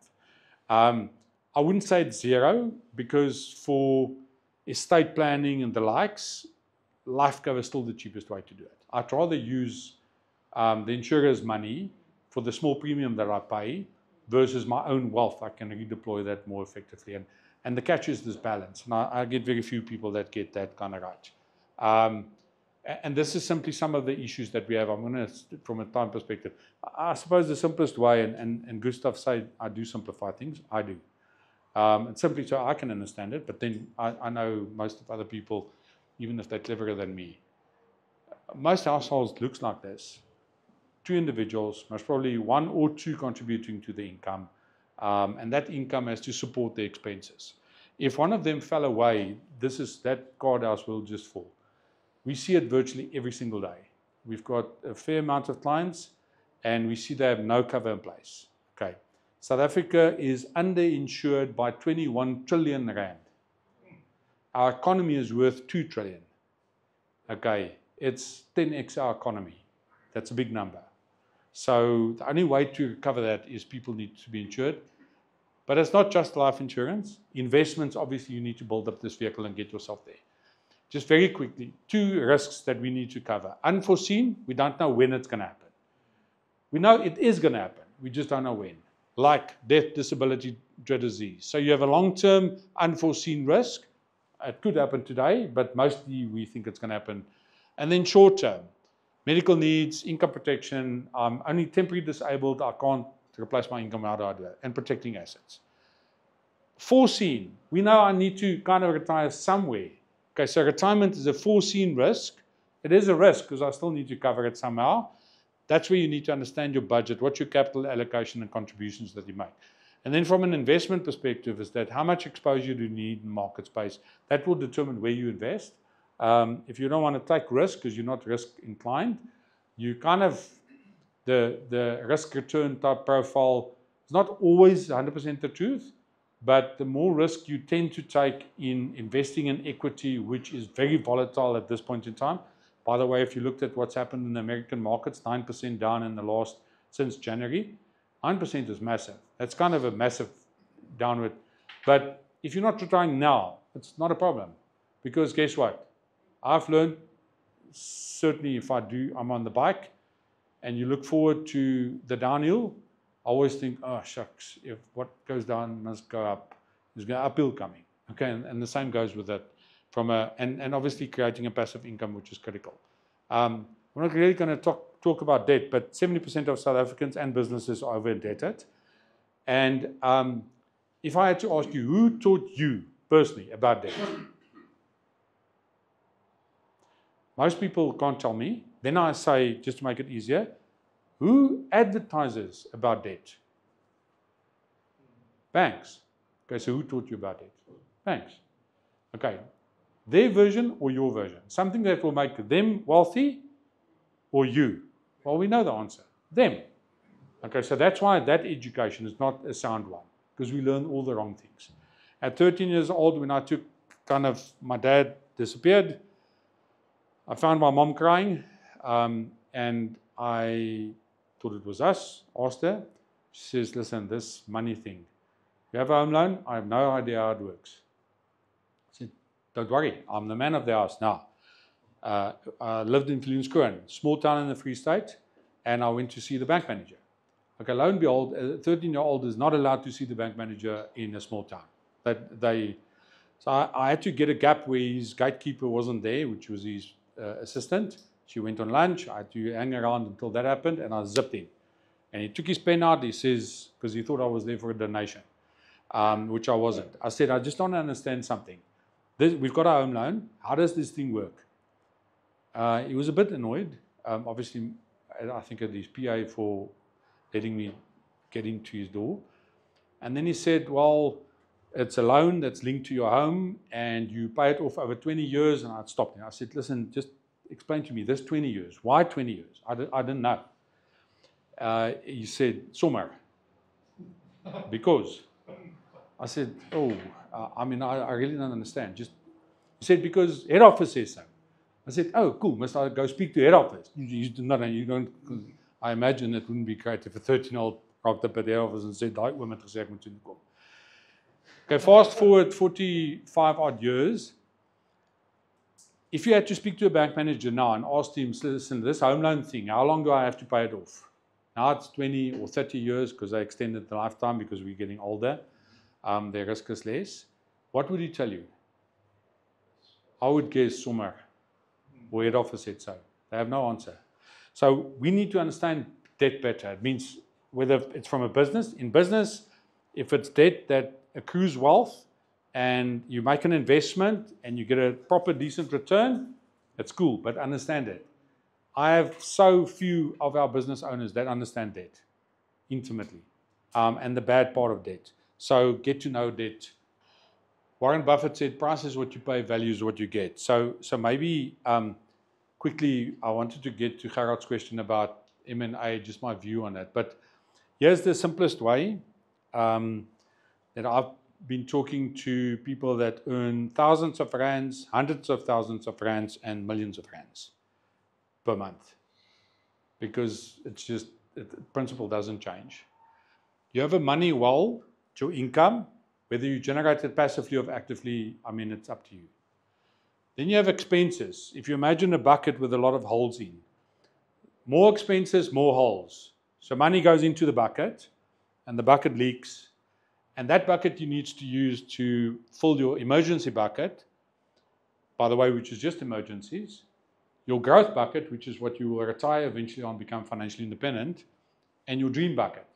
of. I wouldn't say it's 0, because for estate planning and the likes, life cover is still the cheapest way to do it. I'd rather use the insurer's money for the small premium that I pay versus my own wealth, I can redeploy that more effectively. And the catch is this balance. And I get very few people that get that kind of right. And this is simply some of the issues that we have. I'm going to, from a time perspective, I suppose the simplest way, and Gustav said, I do simplify things. I do. And simply so I can understand it, but then I know most of other people, even if they're cleverer than me. Most households looks like this. 2 individuals, most probably 1 or 2 contributing to the income, and that income has to support the expenses. If one of them fell away, that card house will just fall. We see it virtually every single day. We've got a fair amount of clients, and we see they have no cover in place. Okay, South Africa is underinsured by 21 trillion rand. Our economy is worth 2 trillion. Okay, it's 10x our economy. That's a big number. So the only way to recover that is people need to be insured. But it's not just life insurance. Investments, obviously, you need to build up this vehicle and get yourself there. Just very quickly, 2 risks that we need to cover. Unforeseen, we don't know when it's going to happen. We know it is going to happen. We just don't know when. Like death, disability, dread disease. So you have a long-term unforeseen risk. It could happen today, but mostly we think it's going to happen. And then short-term, medical needs, income protection. I'm only temporarily disabled. I can't replace my income. How do I do that? And protecting assets. Foreseen, we know I need to kind of retire somewhere. Okay, so retirement is a foreseen risk. It is a risk because I still need to cover it somehow. That's where you need to understand your budget, what's your capital allocation and contributions that you make. And then from an investment perspective is that how much exposure do you need in market space? That will determine where you invest. If you don't want to take risk because you're not risk inclined, you kind of, the risk return type profile is not always 100% the truth. But the more risk you tend to take in investing in equity, which is very volatile at this point in time. By the way, if you looked at what's happened in the American markets, 9% down in the since January, 9% is massive. That's kind of a massive downward. But if you're not retiring now, it's not a problem. Because guess what? I've learned, certainly if I do, I'm on the bike, and you look forward to the downhill, I always think, oh, shucks, if what goes down must go up. There's an uphill coming. Okay, and the same goes with that. And obviously creating a passive income, which is critical. We're not really going to talk about debt, but 70% of South Africans and businesses are over indebted. And if I had to ask you, who taught you personally about debt? Most people can't tell me. Then I say, just to make it easier, who advertises about debt? Banks. Okay, so who taught you about debt? Banks. Okay, their version or your version? Something that will make them wealthy or you? Well, we know the answer. Them. Okay, so that's why that education is not a sound one, because we learn all the wrong things. At 13 years old, when I took my dad disappeared, I found my mom crying, and I thought it was us, asked her. She says, listen, this money thing, you have a home loan? I have no idea how it works. I said, don't worry, I'm the man of the house now. I lived in Viljoenskroon, small town in the Free State, and I went to see the bank manager. Okay, lo and behold, a 13-year-old is not allowed to see the bank manager in a small town. So I had to get a gap where his gatekeeper wasn't there, which was his assistant. She went on lunch. I had to hang around until that happened, and I zipped in. And he took his pen out. He says, because he thought I was there for a donation, which I wasn't. I said, I just don't understand something. We've got our home loan. How does this thing work? He was a bit annoyed. Obviously, I think at his PA for letting me get into his door. And then he said, well, it's a loan that's linked to your home, and you pay it off over 20 years. And I stopped him. I said, listen, just explain to me, this 20 years. Why 20 years? I didn't know. He said, somewhere. Because. I said, oh, I really don't understand. He said, because head office says so. I said, oh, cool, must I go speak to head office? You don't. I imagine it wouldn't be great if a 13-year-old rocked up at the head office and said, daai oom het gesê ek moet toe kom. Okay, fast forward 45 odd years. If you had to speak to a bank manager now and ask him, listen, this home loan thing, how long do I have to pay it off? Now it's 20 or 30 years because they extended the lifetime because we're getting older. Their risk is less. What would he tell you? I would guess somewhere. Or head office said so. They have no answer. So we need to understand debt better. It means whether it's from a business. In business, if it's debt that accrues wealth and you make an investment and you get a proper, decent return, it's cool, but understand it. I have so few of our business owners that understand debt intimately and the bad part of debt. So get to know debt. Warren Buffett said, price is what you pay, value is what you get. So maybe quickly, I wanted to get to Gerard's question about M&A, just my view on it. But here's the simplest way that I've been talking to people that earn thousands of rands, hundreds of thousands of rands, and millions of rands per month, because it's just the principle doesn't change. You have a money well, your income, whether you generate it passively or actively, I mean, it's up to you. Then you have expenses. If you imagine a bucket with a lot of holes in, more expenses, more holes. So money goes into the bucket and the bucket leaks, and that bucket you need to use to fill your emergency bucket, by the way, which is just emergencies, your growth bucket, which is what you will retire eventually on, become financially independent, and your dream bucket.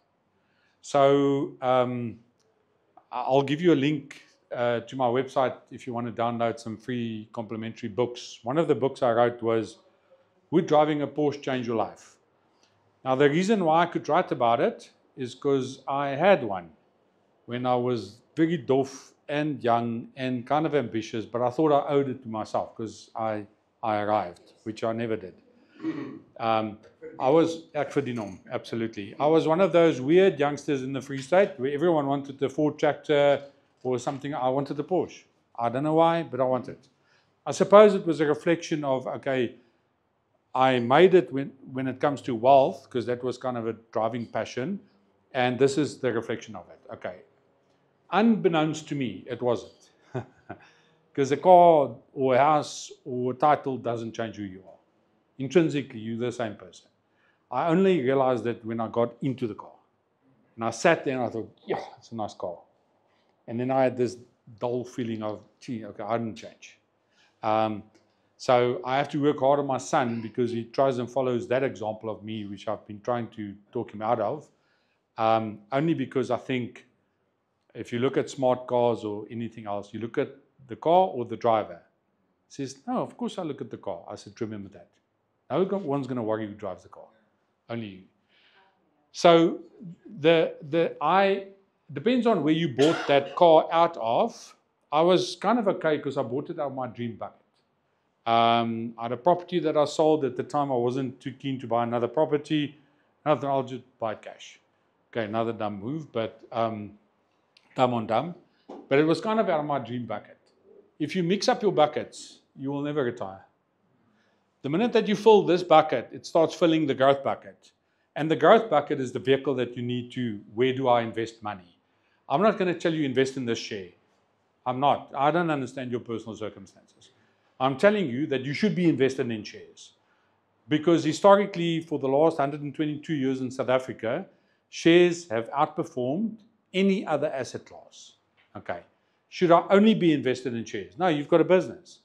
So I'll give you a link to my website if you want to download some free complimentary books. One of the books I wrote was, Would Driving a Porsche Change Your Life? Now, the reason why I could write about it is because I had one when I was very dof and young and kind of ambitious, but I thought I owed it to myself because I arrived, which I never did. I was ek vir die nom, absolutely. I was one of those weird youngsters in the Free State where everyone wanted the Ford tractor or something. I wanted the Porsche. I don't know why, but I wanted it. I suppose it was a reflection of, okay, I made it when it comes to wealth, because that was kind of a driving passion, and this is the reflection of it. Okay. Unbeknownst to me, it wasn't. Because a car or a house or a title doesn't change who you are. Intrinsically, you're the same person. I only realized that when I got into the car. And I sat there and I thought, yeah, it's a nice car. And then I had this dull feeling of, gee, okay, I didn't change. So I have to work hard on my son because he tries and follows that example of me, which I've been trying to talk him out of. Only because I think if you look at smart cars or anything else, you look at the car or the driver. He says, no, of course I look at the car. I said, remember that. No one's going to worry who drives the car. Only you. So depends on where you bought that car out of. I was kind of okay because I bought it out of my dream bucket. I had a property that I sold at the time. I wasn't too keen to buy another property. Nothing, I'll just buy it cash. Okay, another dumb move, but dumb on dumb. But it was kind of out of my dream bucket. If you mix up your buckets, you will never retire. The minute that you fill this bucket, it starts filling the growth bucket. And the growth bucket is the vehicle that you need to, where do I invest money? I'm not going to tell you invest in this share. I'm not. I don't understand your personal circumstances. I'm telling you that you should be invested in shares. Because historically, for the last 122 years in South Africa, shares have outperformed any other asset class. Okay. Should I only be invested in shares? No, you've got a business.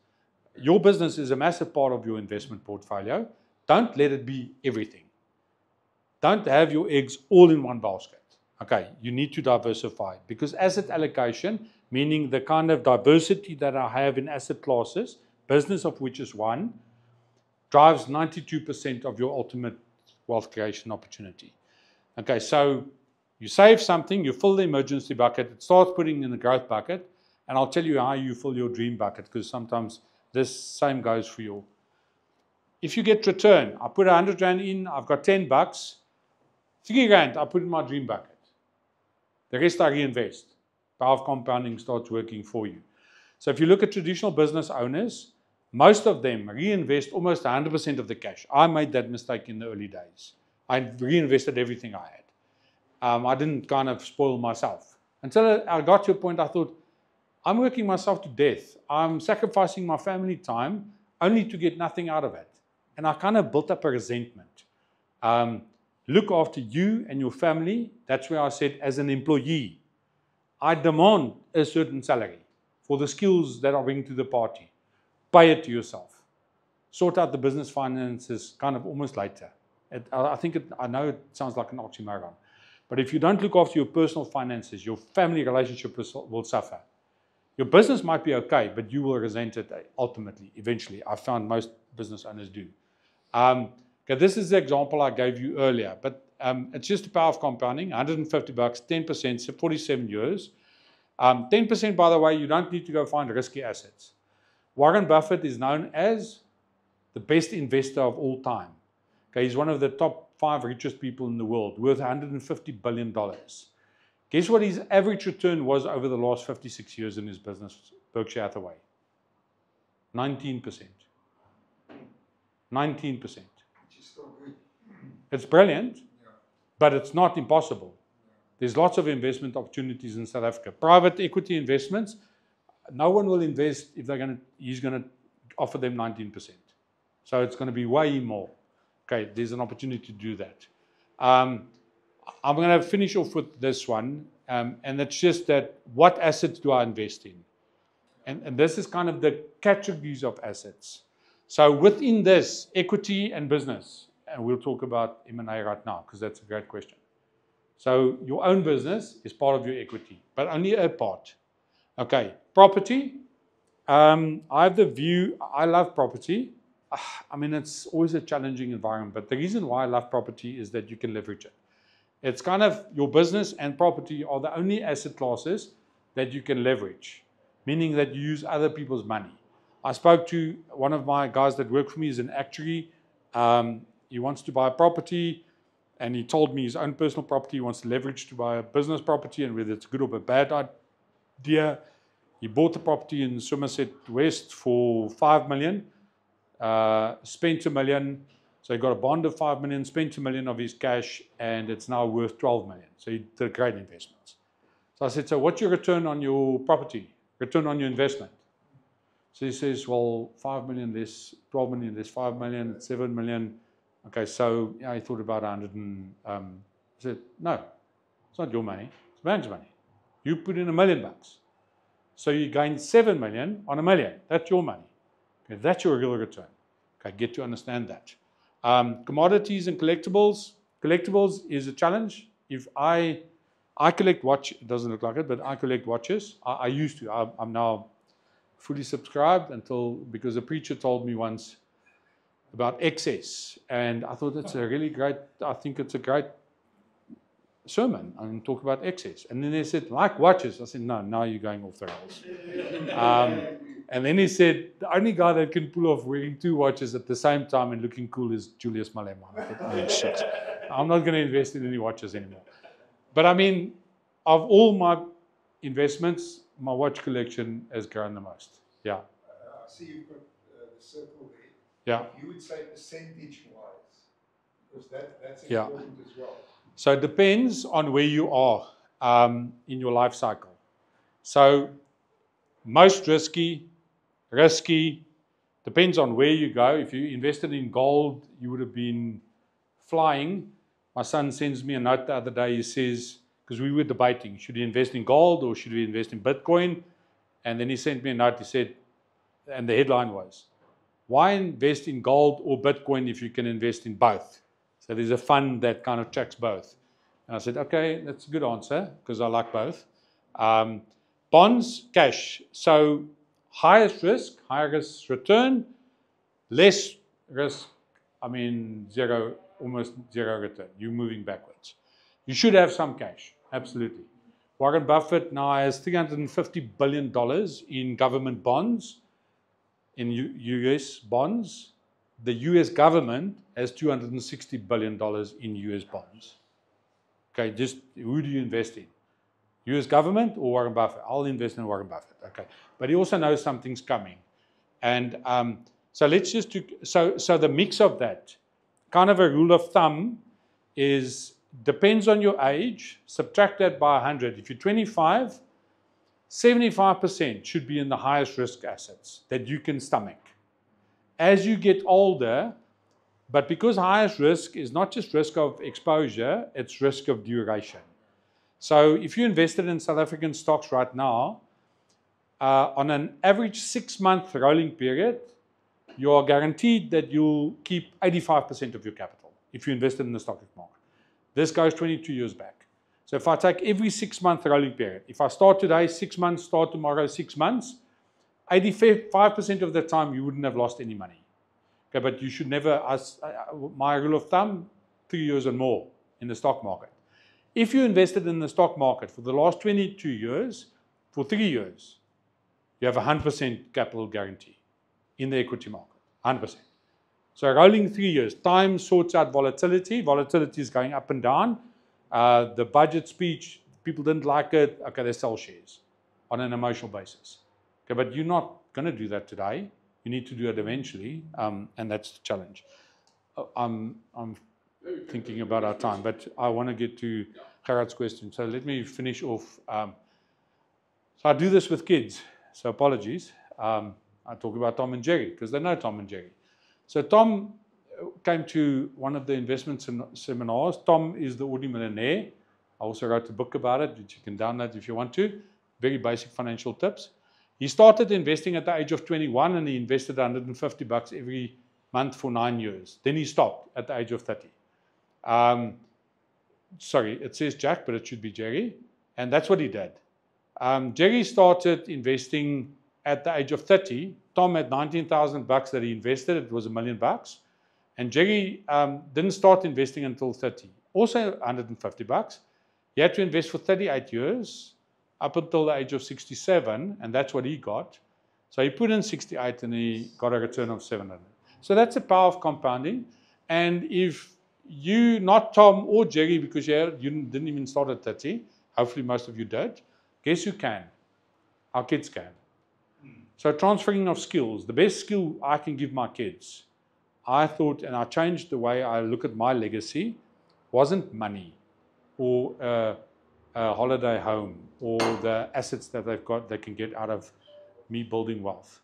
Your business is a massive part of your investment portfolio. Don't let it be everything. Don't have your eggs all in one basket. Okay, you need to diversify because asset allocation, meaning the kind of diversity that I have in asset classes, business of which is one, drives 92% of your ultimate wealth creation opportunity. Okay, so you save something, you fill the emergency bucket, it starts putting in the growth bucket, and I'll tell you how you fill your dream bucket because sometimes this same goes for you. If you get return, I put 100 Rand in, I've got 10 bucks, 3 Rand I put in my dream bucket. The rest I reinvest. Power of compounding starts working for you. So if you look at traditional business owners, most of them reinvest almost 100% of the cash. I made that mistake in the early days. I reinvested everything I had. I didn't kind of spoil myself. Until I got to a point I thought, I'm working myself to death. I'm sacrificing my family time only to get nothing out of it. And I kind of built up a resentment. look after you and your family. That's where I said, as an employee, I demand a certain salary for the skills that I bring to the party. Pay it to yourself. Sort out the business finances kind of almost later. I know it sounds like an oxymoron, but if you don't look after your personal finances, your family relationship will suffer. Your business might be okay, but you will resent it ultimately, eventually. I found most business owners do. Okay, this is the example I gave you earlier, but it's just the power of compounding. 150 bucks, 10%, so 47 years. 10%, by the way, you don't need to go find risky assets. Warren Buffett is known as the best investor of all time. Okay, he's one of the top 5 richest people in the world, worth $150 billion. Guess what his average return was over the last 56 years in his business, Berkshire Hathaway? 19%. 19%. Which is still good. It's brilliant, Yeah. but it's not impossible. There's lots of investment opportunities in South Africa. Private equity investments, no one will invest if he's going to offer them 19%. So it's going to be way more. Okay, there's an opportunity to do that. I'm going to finish off with this one, and it's just that, what assets do I invest in? And this is kind of the categories of assets. So within this, equity and business, and we'll talk about M&A right now, because that's a great question. So your own business is part of your equity, but only a part. Okay, property. I have the view, I love property. I mean, it's always a challenging environment, but the reason why I love property is that you can leverage it. It's kind of, your business and property are the only asset classes that you can leverage, meaning that you use other people's money. I spoke to one of my guys that work for me, is an actuary. He wants to buy a property, and he told me his own personal property he wants to leverage to buy a business property, and whether it's good or a bad idea. He bought the property in Somerset West for 5 million, spent 1 million. So he got a bond of 5 million, spent 2 million of his cash, and it's now worth 12 million. So he did great investments. So I said, so what's your return on your property? Return on your investment? So he says, well, 5 million less, 12 million less, 5 million, 7 million. Okay, so yeah, he thought about 100 and I said, no, it's not your money, it's the bank's money. You put in $1 million. So you gain 7 million on 1 million. That's your money. Okay, that's your real return. Okay, get to understand that. Commodities and collectibles. Collectibles is a challenge. If I collect watches, it doesn't look like it, but I collect watches. I used to. I'm now fully subscribed because a preacher told me once about excess, and I thought it's a really great. I think it's a great sermon. I mean, talk about excess. And then they said, like watches. I said, no, now you're going off the rails. And then he said, the only guy that can pull off wearing 2 watches at the same time and looking cool is Julius Malema. I thought, oh, shit. I'm not going to invest in any watches anymore. But I mean, of all my investments, my watch collection has grown the most. Yeah. I see you've got the circle there. Yeah. You would say percentage-wise, because that's Yeah. important as well. So it depends on where you are in your life cycle. So most risky, depends on where you go. If you invested in gold, you would have been flying. My son sends me a note the other day. He says, because we were debating, should we invest in gold or should we invest in Bitcoin? And then he sent me a note. He said, and the headline was, why invest in gold or Bitcoin if you can invest in both? So there's a fund that kind of checks both. And I said, okay, that's a good answer because I like both. Bonds, cash. So highest risk, higher risk return, less risk, I mean, almost zero return. You're moving backwards. You should have some cash, absolutely. Warren Buffett now has $350 billion in government bonds, in US bonds. The US government has $260 billion in US bonds. Okay, just who do you invest in? US government or Warren Buffett? I'll invest in Warren Buffett. Okay, but he also knows something's coming, and so let's just do. So the mix of that, kind of a rule of thumb, is depends on your age. Subtract that by 100. If you're 25, 75% should be in the highest risk assets that you can stomach. As you get older, But because highest risk is not just risk of exposure, it's risk of duration. So if you invested in South African stocks right now, on an average 6-month rolling period, you are guaranteed that you'll keep 85% of your capital if you invested in the stock market. This goes 22 years back. So if I take every 6-month rolling period, if I start today, 6 months, start tomorrow, 6 months, 85% of the time you wouldn't have lost any money. Okay, but you should never, my rule of thumb, 3 years and more in the stock market. If you invested in the stock market for the last 22 years, for 3 years, you have 100% capital guarantee in the equity market, 100%. So rolling 3 years, time sorts out volatility. Volatility is going up and down. The budget speech, people didn't like it. Okay, they sell shares on an emotional basis. Okay, but you're not going to do that today. You need to do it eventually, and that's the challenge. I'm thinking about our time, but I want to get to Gerard's question. So let me finish off. So I do this with kids, so apologies. I talk about Tom and Jerry because they know Tom and Jerry. So Tom came to one of the investment seminars. Tom is the Ordinary Millionaire. I also wrote a book about it, which you can download if you want to. Very basic financial tips. He started investing at the age of 21 and he invested $150 every month for 9 years. Then he stopped at the age of 30. Sorry, it says Jack, but it should be Jerry. And that's what he did. Jerry started investing at the age of 30. Tom had $19,000 that he invested. It was $1 million. And Jerry didn't start investing until 30. Also $150. He had to invest for 38 years up until the age of 67, and that's what he got. So he put in 68 and he got a return of 700. So that's the power of compounding. And if you, not Tom or Jerry, because you didn't even start at 30, hopefully most of you did, guess who can? Our kids can. So transferring of skills, the best skill I can give my kids, I thought, and I changed the way I look at my legacy, wasn't money or a holiday home or the assets that they've got they can get out of me building wealth.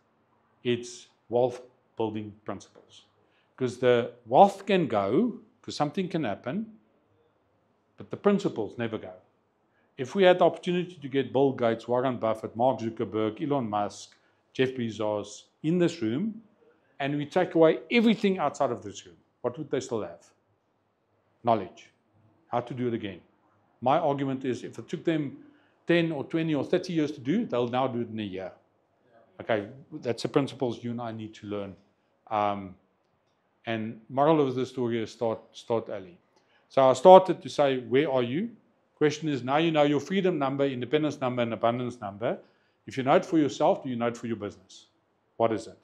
It's wealth building principles. Because the wealth can go, because something can happen, but the principles never go. If we had the opportunity to get Bill Gates, Warren Buffett, Mark Zuckerberg, Elon Musk, Jeff Bezos in this room, and we take away everything outside of this room, what would they still have? Knowledge. How to do it again. My argument is if it took them 10 or 20 or 30 years to do, they'll now do it in a year. Okay, that's the principles you and I need to learn. And moral of the story is start early. So I started to say, where are you? Question is, now you know your freedom number, independence number, and abundance number. If you know it for yourself, do you know it for your business? What is it?